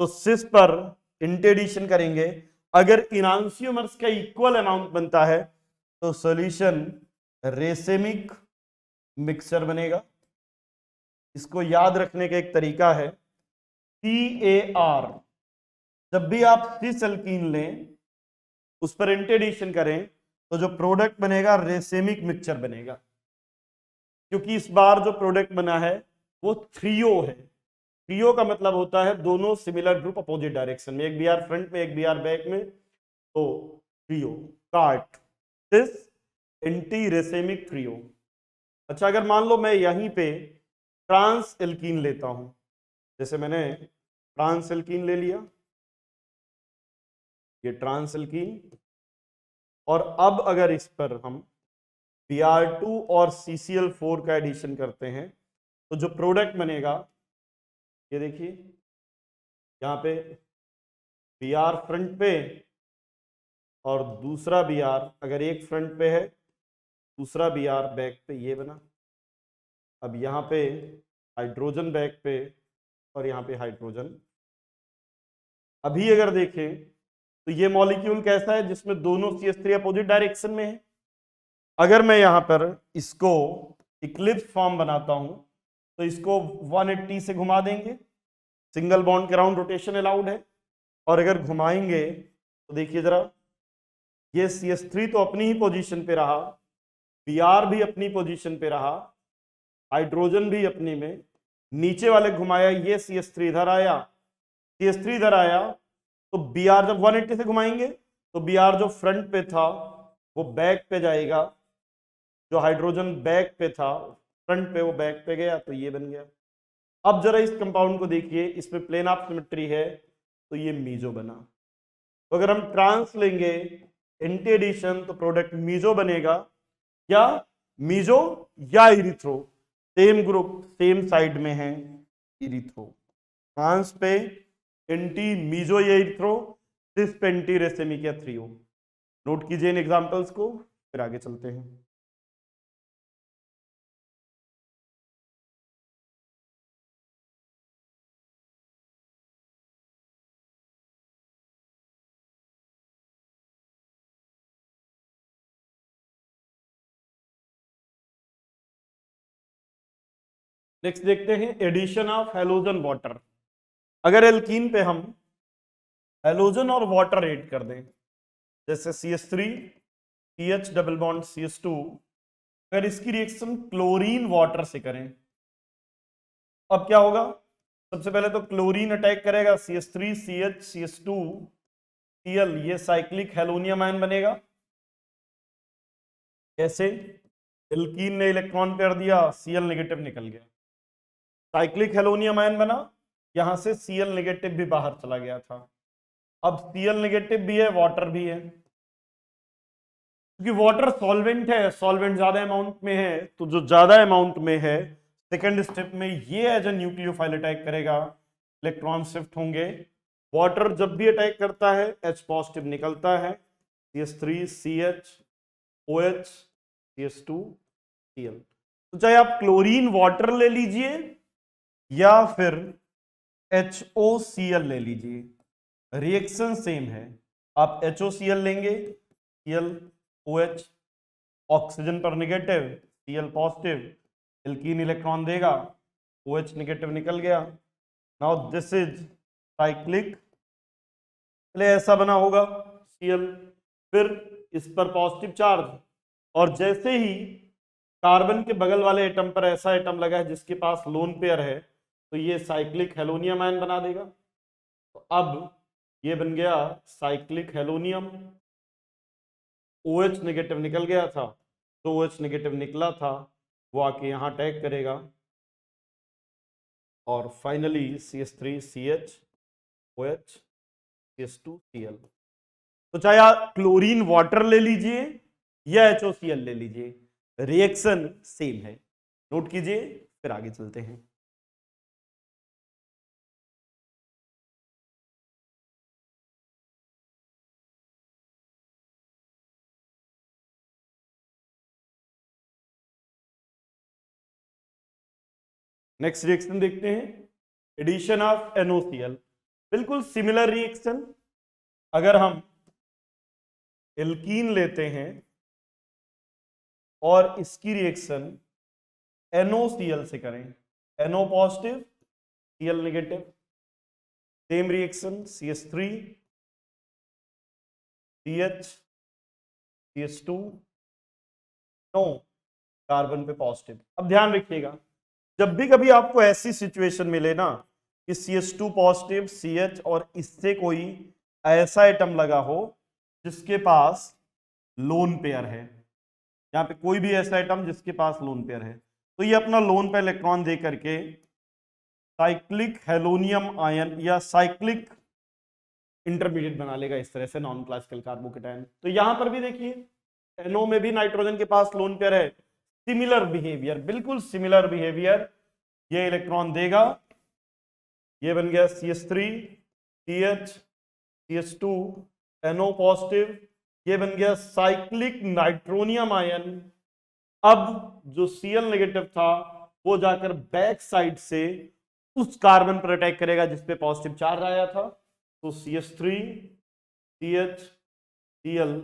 B: तो सिस पर इंटेडिशन करेंगे, अगर इनांसियोमर्स का इक्वल अमाउंट बनता है तो सॉल्यूशन रेसेमिक मिक्सचर बनेगा। इसको याद रखने का एक तरीका है CAR, जब भी आप सिस एल्कीन लें उस पर इंटेडिशन करें तो जो प्रोडक्ट बनेगा रेसेमिक मिक्सचर बनेगा, क्योंकि इस बार जो प्रोडक्ट बना है वो थ्रियो है। थ्रियो का मतलब होता है दोनों सिमिलर ग्रुप अपोजिट डायरेक्शन में, एक Br फ्रंट में एक Br बैक में, तो threo cart this anti racemic threo. अच्छा अगर मान लो मैं यहीं पे ट्रांस एल्कीन लेता हूं, जैसे मैंने ट्रांस एल्कीन ले लिया, ये ट्रांस एल्कीन, और अब अगर इस पर हम Br2 और CCl4 का एडिशन करते हैं तो जो प्रोडक्ट बनेगा ये देखिए, यहां पे Br फ्रंट पे और दूसरा Br, अगर एक फ्रंट पे है दूसरा Br बैक पे, ये बना। अब यहाँ पे हाइड्रोजन बैक पे और यहाँ पे हाइड्रोजन। अभी अगर देखें तो ये मॉलिक्यूल कैसा है जिसमें दोनों CH3 अपोजिट डायरेक्शन में है। अगर मैं यहां पर इसको इक्लिप्स फॉर्म बनाता हूं तो इसको 180 से घुमा देंगे, सिंगल बॉन्ड के राउंड रोटेशन अलाउड है। और अगर घुमाएंगे तो देखिए जरा, ये CH3 तो अपनी ही पोजीशन पे रहा, Br भी अपनी पोजीशन पे रहा, हाइड्रोजन भी अपनी में, नीचे वाले घुमाया, ये CH3 इधर आया, CH3 इधर आया, तो Br जब 180 से घुमाएंगे तो Br जो फ्रंट पे था वो बैक पे जाएगा, जो हाइड्रोजन बैक पे था फ्रंट पे वो बैक पे गया, तो ये बन गया। अब जरा इस कंपाउंड को देखिए, इसमें प्लेन ऑफ सिमेट्री है तो ये मीजो बना। तो अगर हम ट्रांस लेंगे एंटी एडिशन तो प्रोडक्ट मीजो बनेगा, या मीजो या erythro, same group same side में है इरिथ्रो। ट्रांस पे एंटी मीजो या इरिथ्रो, सिस पे एंटी रेसेमिक या थ्रियो। नोट कीजिए इन एग्जांपल्स को, फिर आगे चलते हैं। नेक्स्ट देखते हैं एडिशन ऑफ हेलोजन वाटर। अगर एल्कीन पे हम हेलोजन और वाटर ऐड कर दें, जैसे CH3 CH double bond CH2, अगर इसकी रिएक्शन क्लोरीन वाटर से करें, अब क्या होगा? सबसे पहले तो क्लोरीन अटैक करेगा CH3 CH CH2 Cl, ये साइक्लिक हेलोनियम आयन बनेगा। कैसे? एल्कीन ने इलेक्ट्रॉन पेयर दिया, Cl नेगेटिव निकल गया, साइक्लिक हेलोनियम आयन बना, यहां से Cl नेगेटिव भी बाहर चला गया था। अब Cl नेगेटिव भी है, वाटर भी है, क्योंकि वाटर सॉल्वेंट है, सॉल्वेंट ज्यादा अमाउंट में है, तो जो ज्यादा अमाउंट में है सेकेंड स्टेप में ये एज ए न्यूक्लियोफाइल अटैक करेगा, इलेक्ट्रॉन शिफ्ट होंगे। वाटर जब भी अटैक करता है H पॉजिटिव निकलता है, CH3 CH OH CH2 Cl। तो चाहे आप क्लोरीन वाटर ले लीजिए या फिर HOCl ले लीजिए, रिएक्शन सेम है। आप HOCl लेंगे, Cl OH, ऑक्सीजन पर negative, Cl positive, alkene electron देगा, OH नेगेटिव निकल गया। नाउ दिस इज साइक्लिक, पहले ऐसा बना होगा Cl, फिर इस पर पॉजिटिव चार्ज, और जैसे ही कार्बन के बगल वाले एटम पर ऐसा एटम लगा है जिसके पास लोन पेयर है, तो ये साइक्लिक हेलोनियम आयन बना देगा। तो अब ये बन गया साइक्लिक हेलोनियम, OH नेगेटिव निकल गया था, तो OH नेगेटिव निकला था वो आके यहां अटैक करेगा, और finally CH3 CH OH CH2 Cl। तो चाहे आप क्लोरीन वाटर ले लीजिए या HOCl ले लीजिए, रिएक्शन सेम है। नोट कीजिए, फिर आगे चलते हैं। नेक्स्ट रिएक्शन देखते हैं, एडिशन ऑफ NOCl। बिल्कुल सिमिलर रिएक्शन, अगर हम एल्कीन लेते हैं और इसकी रिएक्शन NOCl से करें, NO positive Cl negative, same reaction CH3 CH CH2 नो, कार्बन पे पॉजिटिव। अब ध्यान रखिएगा, जब भी कभी आपको ऐसी सिचुएशन मिले ना कि CH2 पॉजिटिव CH और इससे कोई ऐसा एटम लगा हो जिसके पास लोन पेयर है, यहाँ पे कोई भी ऐसा एटम जिसके पास लोन पेयर है, तो ये अपना लोन पेयर इलेक्ट्रॉन दे करके साइक्लिक हेलोनियम आयन या साइक्लिक इंटरमीडिएट बना लेगा इस तरह से, नॉन क्लासिकल कार्बोकेटायन। तो यहां पर भी देखिए NO में भी नाइट्रोजन के पास लोन पेयर है, सिमिलर बिहेवियर, बिल्कुल सिमिलर बिहेवियर, ये इलेक्ट्रॉन देगा, ये बन गया CH3 CH CH2 NO positive, ये बन गया साइक्लिक नाइट्रोनियम आयन। अब जो Cl नेगेटिव था वो जाकर बैक साइड से उस कार्बन पर अटैक करेगा जिसपे पॉजिटिव चार्ज आया था, तो CH3 CH Cl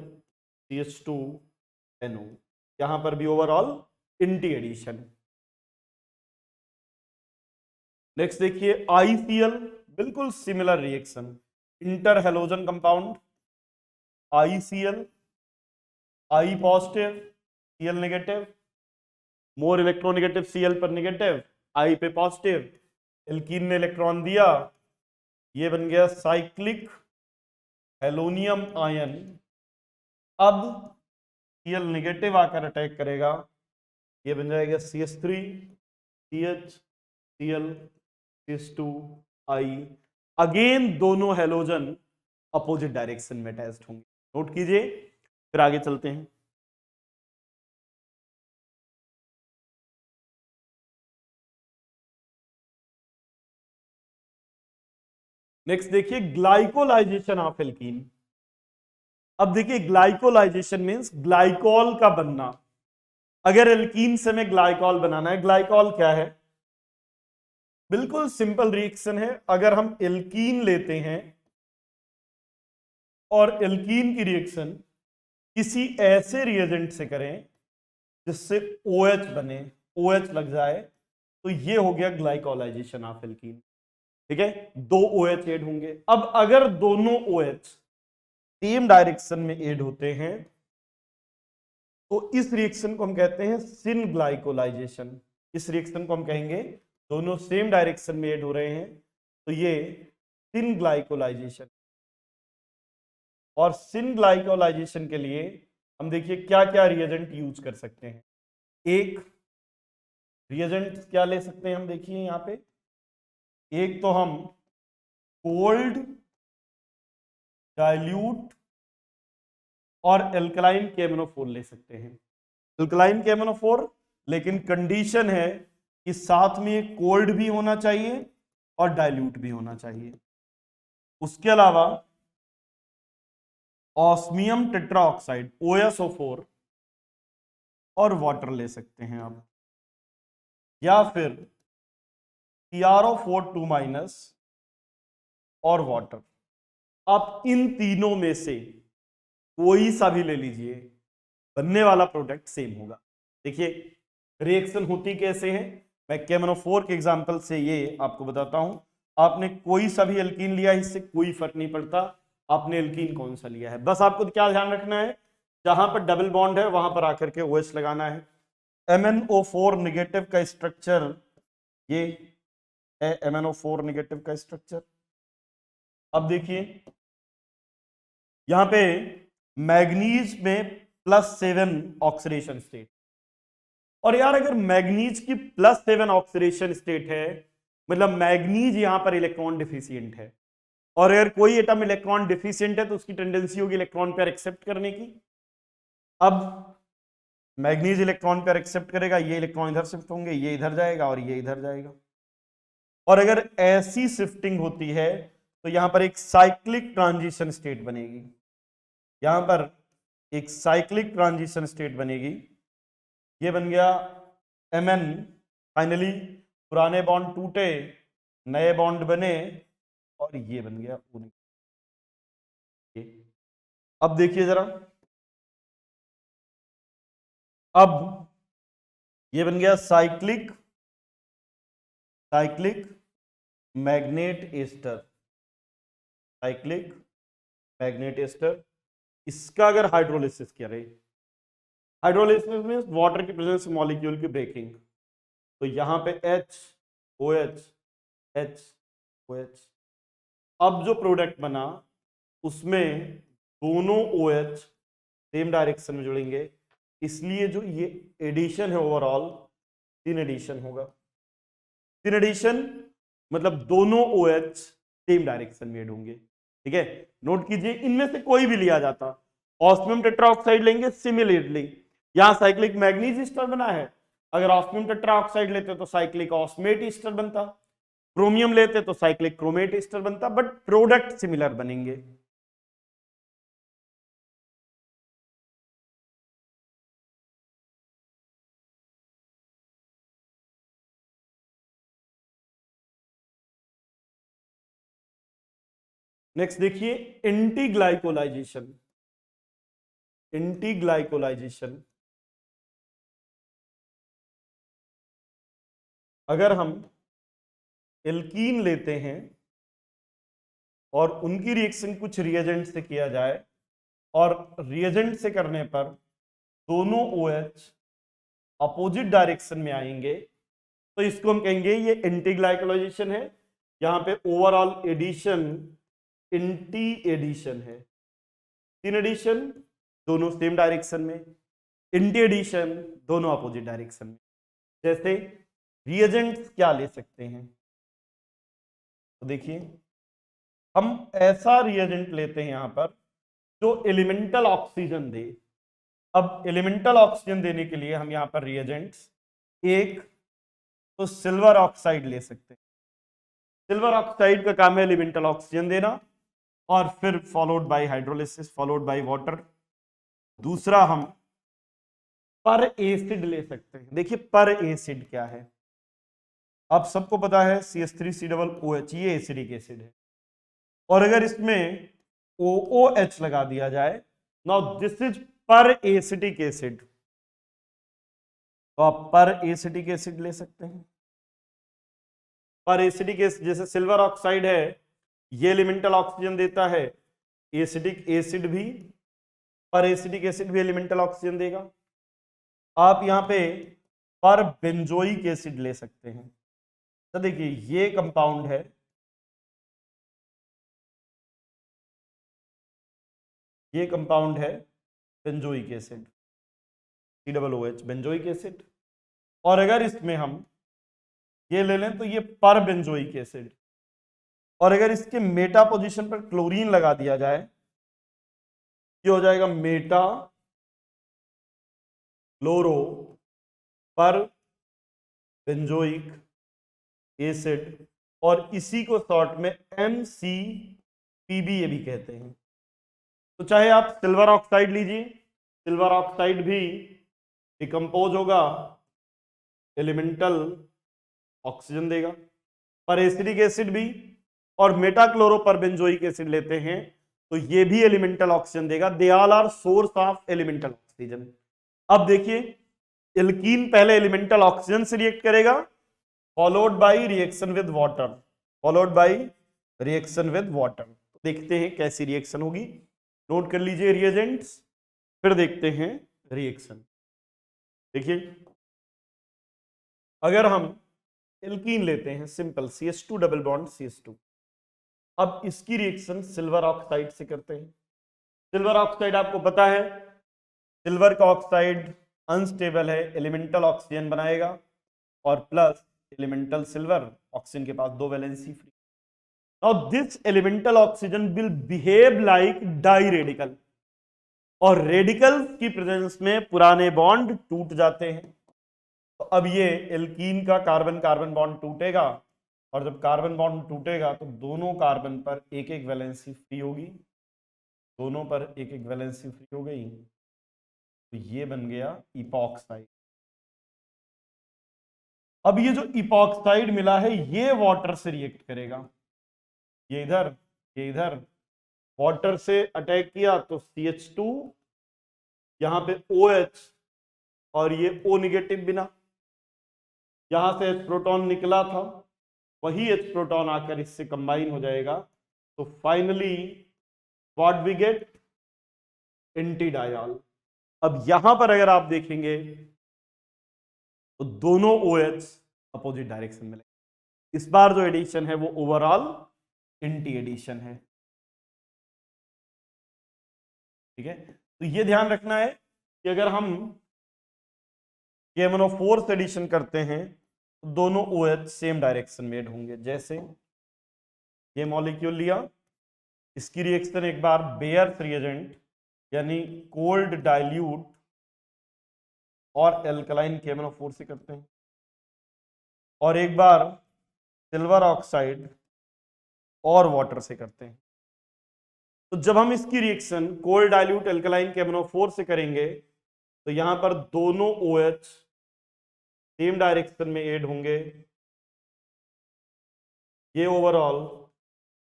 B: CH2 NO, यहां पर भी ओवरऑल एंटी एडिशन। नेक्स्ट देखिए ICl, बिल्कुल similar reaction, inter halogen compound, ICl, I positive Cl negative, more electronegative Cl पर नेगेटिव, I पे पॉजिटिव, एल्कीन ने इलेक्ट्रॉन दिया, ये बन गया साइक्लिक हेलोनियम आयन। अब Cl नेगेटिव आकर अटैक करेगा, ये बन जाएगा CH3 CH Cl CH2 I, again दोनों हेलोजन अपोजिट डायरेक्शन में अटैच्ड होंगे। नोट कीजिए, फिर आगे चलते हैं। नेक्स्ट देखिए ग्लाइकोलाइजेशन ऑफ एल्कीन। अब देखिए ग्लाइकोलाइजेशन मींस ग्लाइकॉल का बनना। अगर एल्कीन से हमें ग्लाइकॉल बनाना है, ग्लाइकॉल क्या है? बिल्कुल सिंपल रिएक्शन है। अगर हम एल्कीन लेते हैं और एल्कीन की रिएक्शन किसी ऐसे रिएजेंट से करें जिससे OH बने, OH लग जाए, तो ये हो गया ग्लाइकोलाइजेशन ऑफ एल्कीन। ठीक है, दो OH ऐड होंगे। अब अगर दोनों OH सेम डायरेक्शन में ऐड होते हैं तो इस रिएक्शन को हम कहते हैं सिन ग्लाइकोलाइजेशन। इस रिएक्शन को हम कहेंगे, दोनों सेम डायरेक्शन में ऐड हो रहे हैं, तो ये सिन ग्लाइकोलाइजेशन। और सिन ग्लाइकोलाइजेशन के लिए हम देखिए क्या क्या रिएजेंट यूज कर सकते हैं। एक रिएजेंट क्या ले सकते हैं हम, देखिए यहाँ पे, एक तो हम कोल्ड डाइल्यूट और एल्कलाइन KMnO4 ले सकते हैं। एल्कलाइन KMnO4, लेकिन कंडीशन है कि साथ में कोल्ड भी होना चाहिए और डाइल्यूट भी होना चाहिए। उसके अलावा ऑस्मियम टेट्राऑक्साइड OSO4 और वाटर ले सकते हैं आप, या फिर PrO4 और वाटर। आप इन तीनों में से कोई सा भी ले लीजिए, बनने वाला प्रोडक्ट सेम होगा। देखिए रिएक्शन होती कैसे है, मैं KMnO4 के एग्जांपल से ये आपको बताता हूं। आपने कोई सा भी एल्कीन लिया, इससे कोई फर्क नहीं पड़ता आपने एल्कीन कौन सा लिया है, बस आपको क्या ध्यान रखना है, जहां पर डबल बॉन्ड है वहां पर आकर के OH लगाना है। MnO4 नेगेटिव का स्ट्रक्चर ये है, MnO4 नेगेटिव का स्ट्रक्चर। अब देखिए यहां पे मैग्नीज में +7 ऑक्सीडेशन स्टेट, और यार अगर मैग्नीज की +7 ऑक्सीडेशन स्टेट है, मतलब मैग्नीज यहां पर इलेक्ट्रॉन डिफिशिएंट है, और अगर कोई एटम इलेक्ट्रॉन डिफिशिएंट है तो उसकी टेंडेंसी होगी इलेक्ट्रॉन पेयर एक्सेप्ट करने की। अब मैग्नीज इलेक्ट्रॉन पेयर एक्सेप्ट करेगा, ये इलेक्ट्रॉन इधर शिफ्ट होंगे, ये इधर जाएगा और ये इधर जाएगा। और अगर ऐसी शिफ्टिंग होती है तो यहां पर एक साइक्लिक ट्रांजिशन स्टेट बनेगी, यहां पर एक साइक्लिक ट्रांजिशन स्टेट बनेगी। ये बन गया Mn, फाइनली पुराने बॉन्ड टूटे, नए बॉन्ड बने, और ये बन गया O। अब देखिए जरा, अब ये बन गया cyclic manganate ester, cyclic manganate ester. इसका अगर हाइड्रोलिसिस किया रहे, हाइड्रोलिसिस मींस वाटर की प्रेजेंस मॉलिक्यूल की ब्रेकिंग, तो यहां पे HOH। अब जो प्रोडक्ट बना उसमें दोनों OH सेम डायरेक्शन में जुड़ेंगे, इसलिए जो ये एडिशन है ओवरऑल 3 एडिशन होगा। 3 एडिशन मतलब दोनों OH सेम डायरेक्शन में ऐड होंगे। ठीक है, नोट कीजिए, इनमें से कोई भी लिया जाता, ऑस्मियम टेट्राऑक्साइड लेंगे, सिमिलरली यहां साइक्लिक मैग्नीज ईस्टर बना है, अगर ऑस्मियम टेट्राऑक्साइड लेते तो साइक्लिक ऑस्मेट ईस्टर बनता, क्रोमियम लेते तो साइक्लिक क्रोमेट ईस्टर बनता, बट प्रोडक्ट सिमिलर बनेंगे। नेक्स्ट देखिए एंटी ग्लाइकोलाइजेशन। अगर हम एल्कीन लेते हैं और उनकी रिएक्शन कुछ रिएजेंट से किया जाए, और रिएजेंट से करने पर दोनों OH अपोजिट डायरेक्शन में आएंगे, तो इसको हम कहेंगे ये एंटी ग्लाइकोलाइजेशन है। यहां पे ओवरऑल एडिशन एंटी एडिशन है, 3 एडिशन दोनों सेम डायरेक्शन में, एंटी एडिशन दोनों अपोजिट डायरेक्शन में। जैसे रिएजेंट्स क्या ले सकते हैं, तो देखिए हम ऐसा रिएजेंट लेते हैं यहां पर जो एलिमेंटल ऑक्सीजन दे। अब एलिमेंटल ऑक्सीजन देने के लिए हम यहां पर रिएजेंट्स, एक तो सिल्वर ऑक्साइड ले सकते हैं। सिल्वर ऑक्साइड का काम है एलिमेंटल ऑक्सीजन देना, और फिर followed by hydrolysis, followed by water. दूसरा हम पर एसिड ले सकते हैं। देखिए पर एसिड क्या है, आप सबको पता है CH3COOH, ये एसिडिक एसिड है, और अगर इसमें OOH लगा दिया जाए, नाउ दिस इज पर एसिडिक एसिड, तो आप पर एसिडिक एसिड ले सकते हैं। पर एसिडिक एसिड जैसे सिल्वर ऑक्साइड है, ये एलिमेंटल ऑक्सीजन देता है, एसिडिक एसिड भी, पर एसिडिक एसिड भी एलिमेंटल ऑक्सीजन देगा। आप यहां पे पर बेंजोइक एसिड ले सकते हैं। तो देखिए ये कंपाउंड है, ये कंपाउंड है benzoic acid, COOH benzoic acid. और अगर इसमें हम ये ले लें तो ये पर बेंजोइक एसिड, और अगर इसके मेटा पोजीशन पर क्लोरीन लगा दिया जाए, ये हो जाएगा मेटा क्लोरो पर बेंजोइक एसिड, और इसी को शॉर्ट में MCPB ये भी कहते हैं। तो चाहे आप सिल्वर ऑक्साइड लीजिए, सिल्वर ऑक्साइड भी डिकम्पोज होगा, एलिमेंटल ऑक्सीजन देगा, पर एसिडिक एसिड भी, और मेटाक्लोरो पर बेंजोइक एसिड लेते हैं तो ये भी एलिमेंटल ऑक्सीजन देगा। They all are source of elemental oxygen. अब देखिए एल्कीन पहले एलिमेंटल ऑक्सीजन से रिएक्ट करेगा, followed by reaction with water, followed by reaction with water. देखते हैं कैसी रिएक्शन होगी, नोट कर लीजिए रिएजेंट्स, फिर देखते हैं रिएक्शन। देखिए अगर हम एल्कीन लेते हैं simple CH2 double bond CH2, अब इसकी रिएक्शन सिल्वर ऑक्साइड से करते हैं। सिल्वर ऑक्साइड आपको पता है सिल्वर का ऑक्साइड अनस्टेबल है, एलिमेंटल ऑक्सीजन बनाएगा, और प्लस एलिमेंटल सिल्वर, ऑक्सीजन के पास 2 valency free. Now this elemental oxygen will behave like diradical, और रेडिकल की प्रेजेंस में पुराने बॉन्ड टूट जाते हैं। तो अब ये एल्कीन का कार्बन कार्बन बॉन्ड टूटेगा, और जब कार्बन बॉन्ड टूटेगा तो दोनों कार्बन पर एक एक वैलेंसी फ्री होगी, दोनों पर एक एक वैलेंसी फ्री हो गई, तो ये बन गया इपॉक्साइड। अब ये जो इपॉक्साइड मिला है ये वाटर से रिएक्ट करेगा, ये इधर वाटर से अटैक किया तो CH2, यहां पे OH, और ये O निगेटिव बिना, यहां से H प्रोटॉन निकला था, वही H प्रोटॉन आकर इससे कंबाइन हो जाएगा, तो फाइनली व्हाट वी गेट, एंटीडायल। अब यहां पर अगर आप देखेंगे तो दोनों OH अपोजिट डायरेक्शन में लगे। इस बार जो एडिशन है वो ओवरऑल एंटी एडिशन है, ठीक है। तो ये ध्यान रखना है कि अगर हम KMnO4 से एडिशन करते हैं तो दोनों OH सेम डायरेक्शन में ऐड होंगे। जैसे ये मॉलिक्यूल लिया, इसकी रिएक्शन एक बार बेयर्स रिएजेंट यानी कोल्ड डाइल्यूट और एल्कलाइन KMnO4 से करते हैं, और एक बार सिल्वर ऑक्साइड और वाटर से करते हैं। तो जब हम इसकी reaction cold dilute alkaline KMnO4 से करेंगे तो यहां पर दोनों OH सेम डायरेक्शन में ऐड होंगे। ये ओवरऑल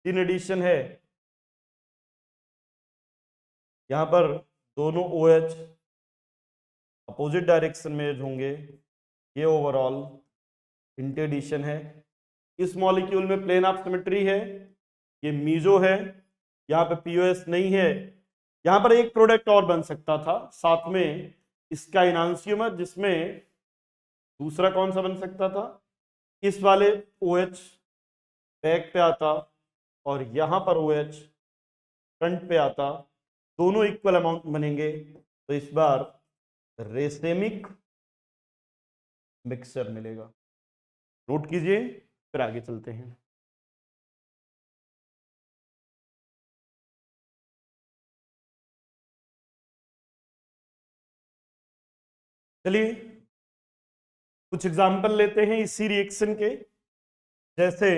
B: 3 एडिशन है, यहां पर दोनों OH अपोजिट डायरेक्शन में ऐड होंगे, ये ओवरऑल इंटी एडिशन है। इस मॉलिक्यूल में प्लेन ऑफ सिमेट्री है, ये मीजो है, यहाँ पे POS नहीं है। यहाँ पर एक प्रोडक्ट और बन सकता था साथ में इसका इनांसियोमर, जिसमें दूसरा कौन सा बन सकता था, इस वाले OH बैक पे आता और यहाँ पर OH फ्रंट पे आता, दोनों इक्वल अमाउंट बनेंगे, तो इस बार रेसेमिक मिक्सचर मिलेगा। नोट कीजिए, फिर आगे चलते हैं। चलिए कुछ एग्जाम्पल लेते हैं इसी रिएक्शन के। जैसे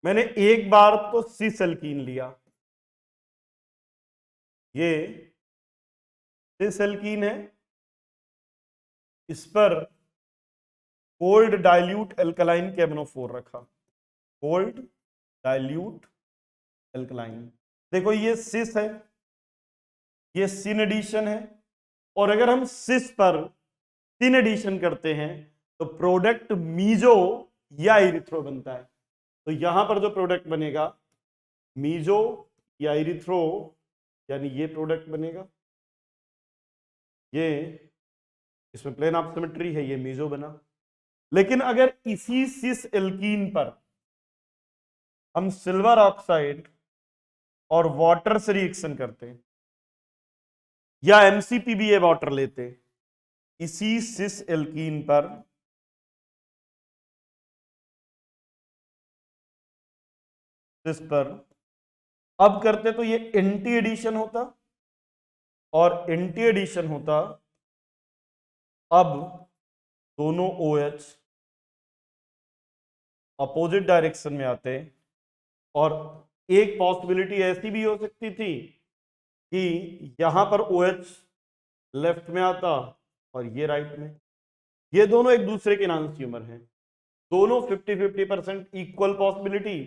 B: मैंने एक बार तो सिस एल्कीन लिया, ये सिस एल्कीन है, इस पर कोल्ड डाइल्यूट एल्कलाइन KMnO4 रखा, कोल्ड डाइल्यूट एल्कलाइन। देखो ये सिस है, ये सिन एडिशन है, और अगर हम सिस पर सिन एडिशन करते हैं तो प्रोडक्ट मीजो या इरिथ्रो बनता है। तो यहां पर जो प्रोडक्ट बनेगा मीजो या इरिथ्रो, यानी ये प्रोडक्ट बनेगा, ये इसमें प्लेन ऑफ सिमेट्री है, ये मीजो बना। लेकिन अगर इसी सिस एल्कीन पर हम सिल्वर ऑक्साइड और वाटर से रिएक्शन करते या MCPBA वाटर लेते, इसी सिस एल्कीन पर सिस पर अब करते तो ये एंटी एडिशन होता, और एंटी एडिशन होता, अब दोनों OH अपोजिट डायरेक्शन में आते। और एक पॉसिबिलिटी ऐसी भी हो सकती थी कि यहां पर OH लेफ्ट में आता और ये राइट में। ये दोनों एक दूसरे के एनांसियोमर हैं, दोनों 50-50% इक्वल पॉसिबिलिटी,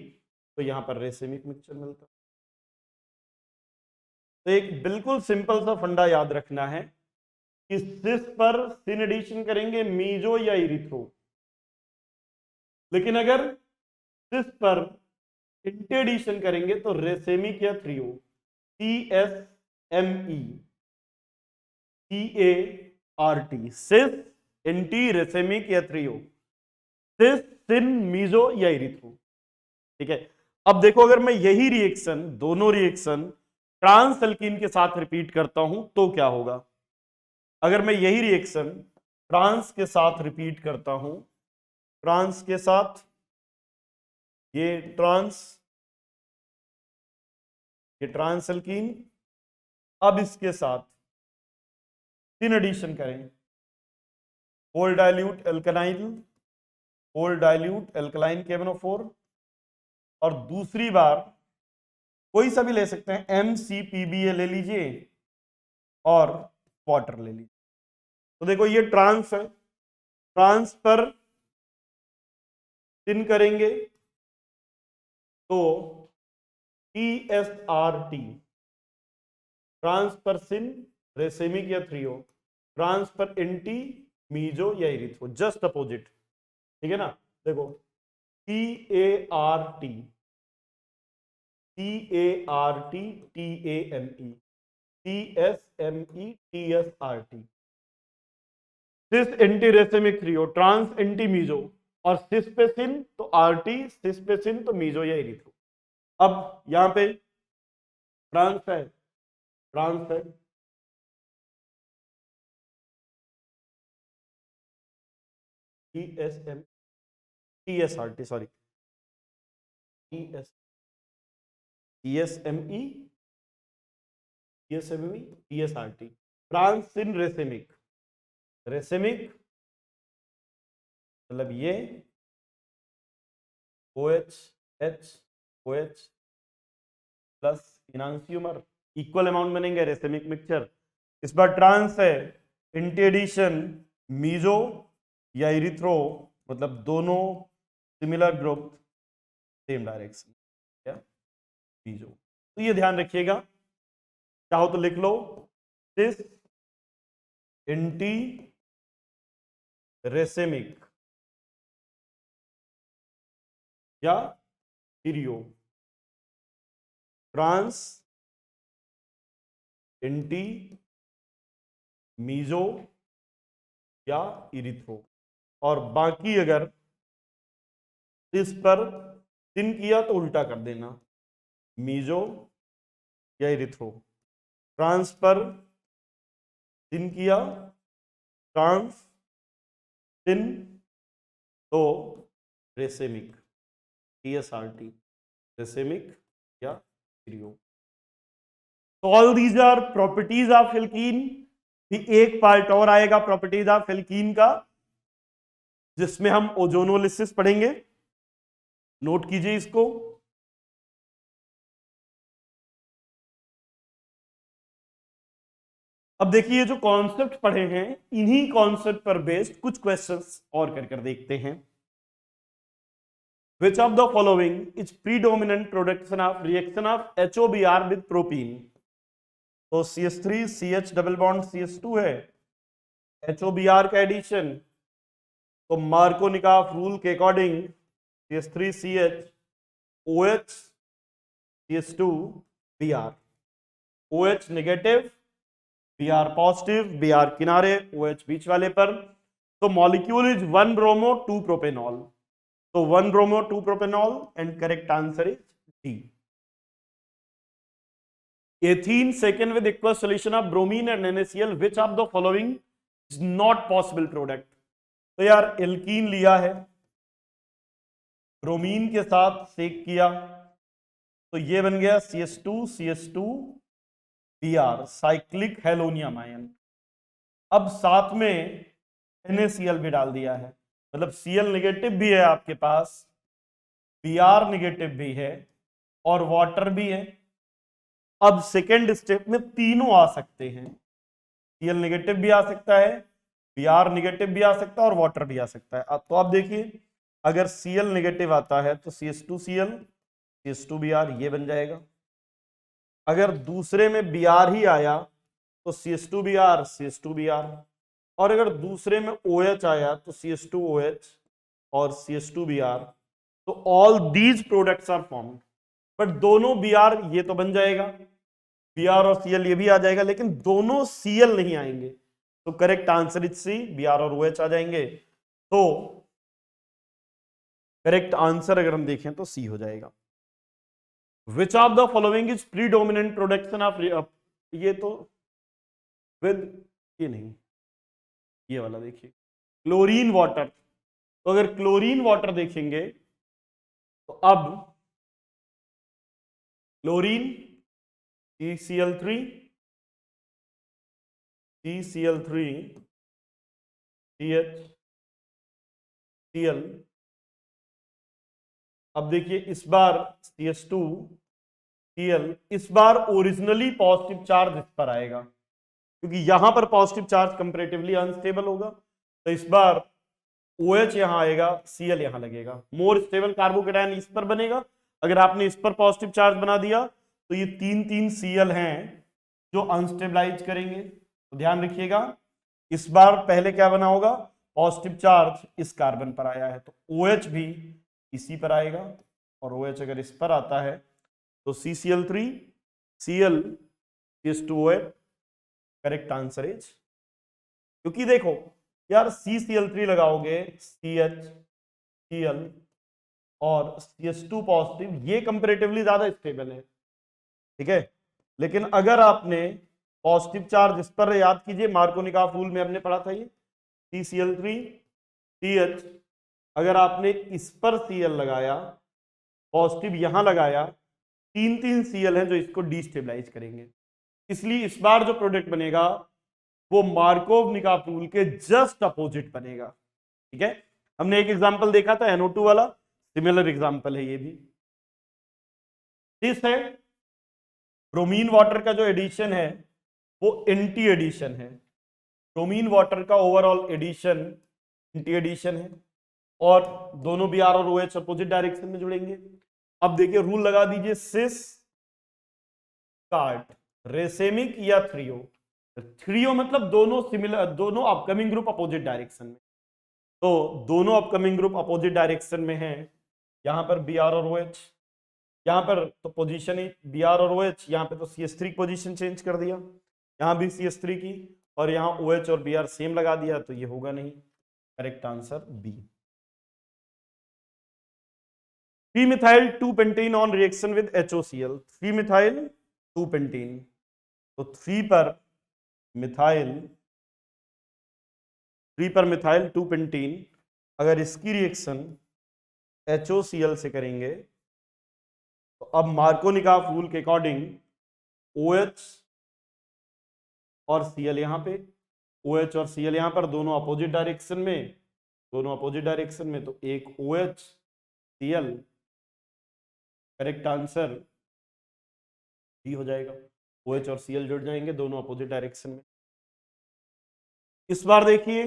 B: तो यहां पर रेसिमिक मिक्सचर मिलता। तो एक बिल्कुल सिंपल सा फंडा याद रखना है कि सिस पर सिन एडिशन करेंगे मीजो या इरिथ्रो, लेकिन अगर सिस पर इंट एडिशन करेंगे तो रेसेमिक या थ्रियो, CSME CART, सिस इंटी रेसेमिक या थ्रियो, सिस सिन मीजो या इरिथ्रो। ठीक है, अब देखो अगर मैं यही रिएक्शन, दोनों रिएक्शन ट्रांस एल्कीन के साथ रिपीट करता हूं तो क्या होगा। अगर मैं यही रिएक्शन ट्रांस के साथ रिपीट करता हूं, ट्रांस के साथ, ये ट्रांस एल्कीन, अब इसके साथ सिन एडिशन करें, होल डाइल्यूट एल्कलाइन KMnO4, और दूसरी बार कोई सा भी ले सकते हैं, MCPBA ले लीजिए और वाटर ले लीजिए। तो देखो ये ट्रांस है, ट्रांस पर सिन करेंगे तो TSRT, ट्रांस पर सिन रेसेमिक या थ्रियो, ट्रांस पर एंटी मीजो या इरिथ्रो, जस्ट अपोजिट। ठीक है ना, देखो CART TAME CSME TSRT, cis anti racemic threo, trans anti meso, और सिस पे सिन तो RT, सिस पे सिन तो मीजो या इरिथ्रो। अब यहां पे ट्रांस है, TSRT, sorry TSME TSRT, trans syn racemic, मतलब ये OH plus enantiomer, equal amount बनेंगे, रेसेमिक मिक्सचर। इस बार ट्रांस है, इंटी एडिशन मीजो या इरिथ्रो, मतलब दोनों सिमिलर ग्रुप सेम डायरेक्शन, क्या मीजो। तो ये ध्यान रखिएगा, चाहो तो लिख लो सिस इंटी रेसेमिक या इरियो, ट्रांस इंटी मीजो या इरिथ्रो, और बाकी अगर इस पर सिन किया तो उल्टा कर देना, मीजो या इरिथ्रो, ट्रांस पर सिन किया, ट्रांस सिन तो रेसेमिक TSRT, रेसेमिक या इरियो। तो all these are properties of alkene. एक पार्ट और आएगा प्रॉपर्टीज ऑफ एल्कीन का, जिसमें हम ओजोनोलिसिस पढ़ेंगे, नोट कीजिए इसको। अब देखिए जो कॉन्सेप्ट पढ़े हैं, इन्हीं कॉन्सेप्ट पर बेस्ड कुछ क्वेश्चंस और कर देखते हैं। Which of the following is predominant production of reaction of HOBr with propene? तो CH3 CH double bond CH2 है, HOBr का एडिशन, तो मार्कोनिकॉफ रूल के according CH3 CH OH CH2 Br, OH negative Br positive, Br किनारे, OH बीच वाले पर। तो molecule is 1 bromo 2 propanol. तो 1 bromo 2 propanol and correct answer is D. Ethene second with aqueous solution of bromine and NaCl, which of the following is not possible product. तो यार alkene लिया है, bromine के साथ सेक किया, तो ये बन गया CH2 Br, cyclic halonium ion. अब साथ में NaCl भी डाल दिया है, मतलब Cl नेगेटिव भी है आपके पास, Br नेगेटिव भी है और वाटर भी है। अब सेकेंड स्टेप में तीनों आ सकते हैं, Cl नेगेटिव भी आ सकता है, Br नेगेटिव भी आ सकता है और वाटर भी आ सकता है। अब तो आप देखिए, अगर Cl नेगेटिव आता है तो CH2Cl CH2Br ये बन जाएगा। अगर दूसरे में Br ही आया तो CH2Br CH2Br, और अगर दूसरे में OH आया तो CH2OH और CH2Br। तो all these products are formed, but दोनों Br ये तो बन जाएगा, Br और Cl ये भी आ जाएगा, लेकिन दोनों Cl नहीं आएंगे। तो correct answer is C, Br और OH आ जाएंगे। तो करेक्ट आंसर अगर हम देखें तो सी हो जाएगा। Which of the following is predominant production of, ये तो विद, ये नहीं, ये वाला देखिए, क्लोरीन वाटर। तो अगर क्लोरीन वाटर देखेंगे तो अब क्लोरीन CCl3 CHCl। अब देखिए इस बार CH2Cl, इस बार ओरिजिनली पॉजिटिव चार्ज इस पर आएगा, क्योंकि यहां पर पॉजिटिव चार्ज कंपैरेटिवली अनस्टेबल होगा। तो इस बार OH यहां आएगा, Cl यहां लगेगा, मोर स्टेबल कार्बोकेटायन इस पर बनेगा। अगर आपने इस पर पॉजिटिव चार्ज बना दिया तो ये 3 Cl हैं जो अनस्टेबलाइज करेंगे। तो ध्यान रखिएगा, इस बार पहले क्या बना होगा, पॉजिटिव चार्ज इस कार्बन पर आया है तो OH भी इसी पर आएगा, और OH अगर इस पर आता है तो CCl3 Cl CH2OH, correct answer is, क्योंकि देखो यार CCl3 लगाओगे CH और CH2 पॉजिटिव, ये कंपैरेटिवली ज्यादा स्टेबल है, ठीक है। लेकिन अगर आपने पॉजिटिव चार्ज इस पर, याद कीजिए मार्कोनिकॉफ रूल में हमने पढ़ा था ये CCl3 CH, अगर आपने इस पर Cl लगाया, पॉजिटिव यहां लगाया, 3 Cl हैं जो इसको डिस्टेबलाइज करेंगे। इसलिए इस बार जो प्रोडक्ट बनेगा वो मार्कोनिकॉफ रूल के जस्ट अपोजिट बनेगा, ठीक है। हमने एक एग्जांपल देखा था NO2 वाला, सिमिलर एग्जांपल है ये भी। इस है ब्रोमीन वाटर का जो एडिशन है वो एंटी एडिशन है, ब्रोमीन वाटर का ओवरऑल एडिशन एंटी एडिशन है, और दोनों Br और OH अपोजिट डायरेक्शन में जुड़ेंगे। अब देखिए रूल लगा दीजिए, सिस कार्ट रेसेमिक या थ्रियो, थ्रियो मतलब दोनों सिमिलर, दोनों अपकमिंग ग्रुप अपोजिट डायरेक्शन में। तो दोनों अपकमिंग ग्रुप अपोजिट डायरेक्शन में हैं, यहां पर Br और OH, यहां पर तो पोजीशन ही Br और OH, यहां पे तो CH3 पोजीशन चेंज कर दिया, यहां भी CH3 की, और यहां OH और Br सेम लगा दिया, तो ये होगा नहीं, correct answer B. 3-methyl 2-pentene on reaction with HOCl, 3-methyl 2-pentene, तो 3 पर मिथाइल 2-pentene, अगर इसकी रिएक्शन HOCl से करेंगे तो अब मार्कोनिकॉफ रूल के अकॉर्डिंग OH और Cl यहां पे, OH और Cl यहां पर, दोनों अपोजिट डायरेक्शन में, तो एक OH Cl, correct answer D हो जाएगा। OH और Cl जुड़ जाएंगे दोनों अपोजिट डायरेक्शन में। इस बार देखिए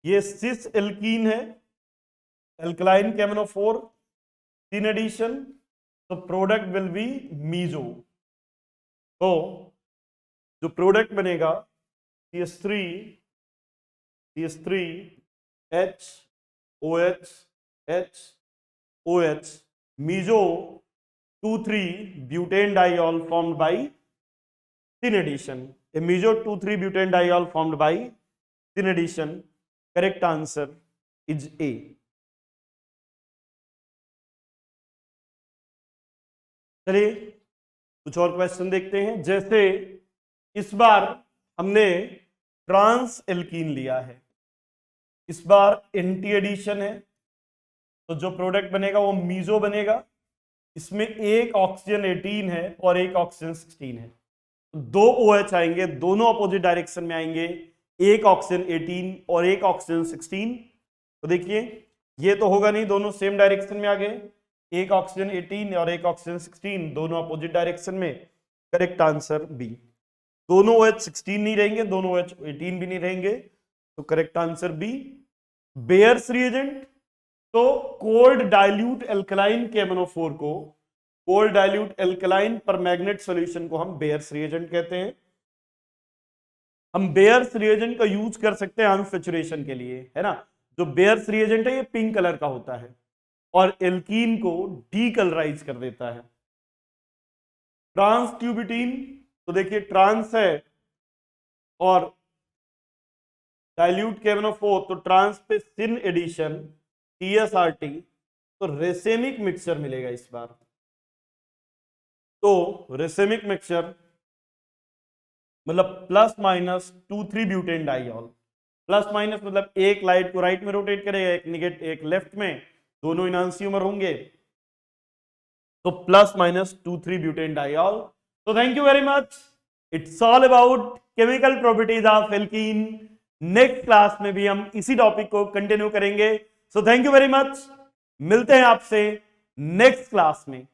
B: ये सिस एल्कीन है, एल्कलाइन केमनोफोर, 3 एडिशन, तो प्रोडक्ट विल बी मीजो। तो जो प्रोडक्ट बनेगा CH3 H OH H OH, meso 2,3 butanediol formed by 3 addition. a meso 2,3 butane diol formed by in addition. Correct answer is A. चलिए कुछ और question देखते हैं। जैसे इस बार हमने ट्रांस एल्कीन लिया है, इस बार एंटी एडिशन है, तो जो प्रोडक्ट बनेगा वो मीजो बनेगा। इसमें एक ऑक्सीजन 18 है और एक ऑक्सीजन 16 है, तो दो OH आएंगे, दोनों अपोजिट डायरेक्शन में आएंगे, एक ऑक्सीजन 18 और एक ऑक्सीजन 16। तो देखिए ये तो होगा नहीं, दोनों सेम डायरेक्शन में आ गए, एक ऑक्सीजन 18 और एक ऑक्सीजन 16 दोनों अपोजिट डायरेक्शन में। Correct answer B. दोनों OH 16 नहीं रहेंगे, दोनों OH 18 भी नहीं रहेंगे, तो correct answer B. Baeyer's reagent, तो कोल्ड डाइल्यूट एल्कलाइन KMnO4 को, cold dilute alkaline permanganate solution को हम बेयर्स रिएजेंट कहते हैं। हम बेयर्स रिएजेंट का यूज कर सकते हैं अनसैचुरेशन के लिए, है ना। जो बेयर्स रिएजेंट है ये पिंक कलर का होता है और एल्कीन को डीकलराइज कर देता है। ट्रांस ट्यूबिटीन, तो देखिए ट्रांस है और डाइल्यूट KMnO4, तो ट्रांस पे सिन एडिशन TSRT, तो रेसेमिक मिक्सचर मिलेगा इस बार। तो रेसेमिक मिक्सचर मतलब plus minus 2,3 butane diol, plus minus मतलब एक लाइट को राइट में रोटेट करेगा, एक निगेट एक लेफ्ट में, दोनों इनांसियोमर होंगे, तो प्लस माइनस 2,3 ब्यूटेन डाइऑल। तो thank you very much, it's all about chemical properties of alkene. Next class में भी हम इसी टॉपिक को कंटिन्यू करेंगे। So thank you very much, मिलते हैं आपसे नेक्स्ट क्लास में।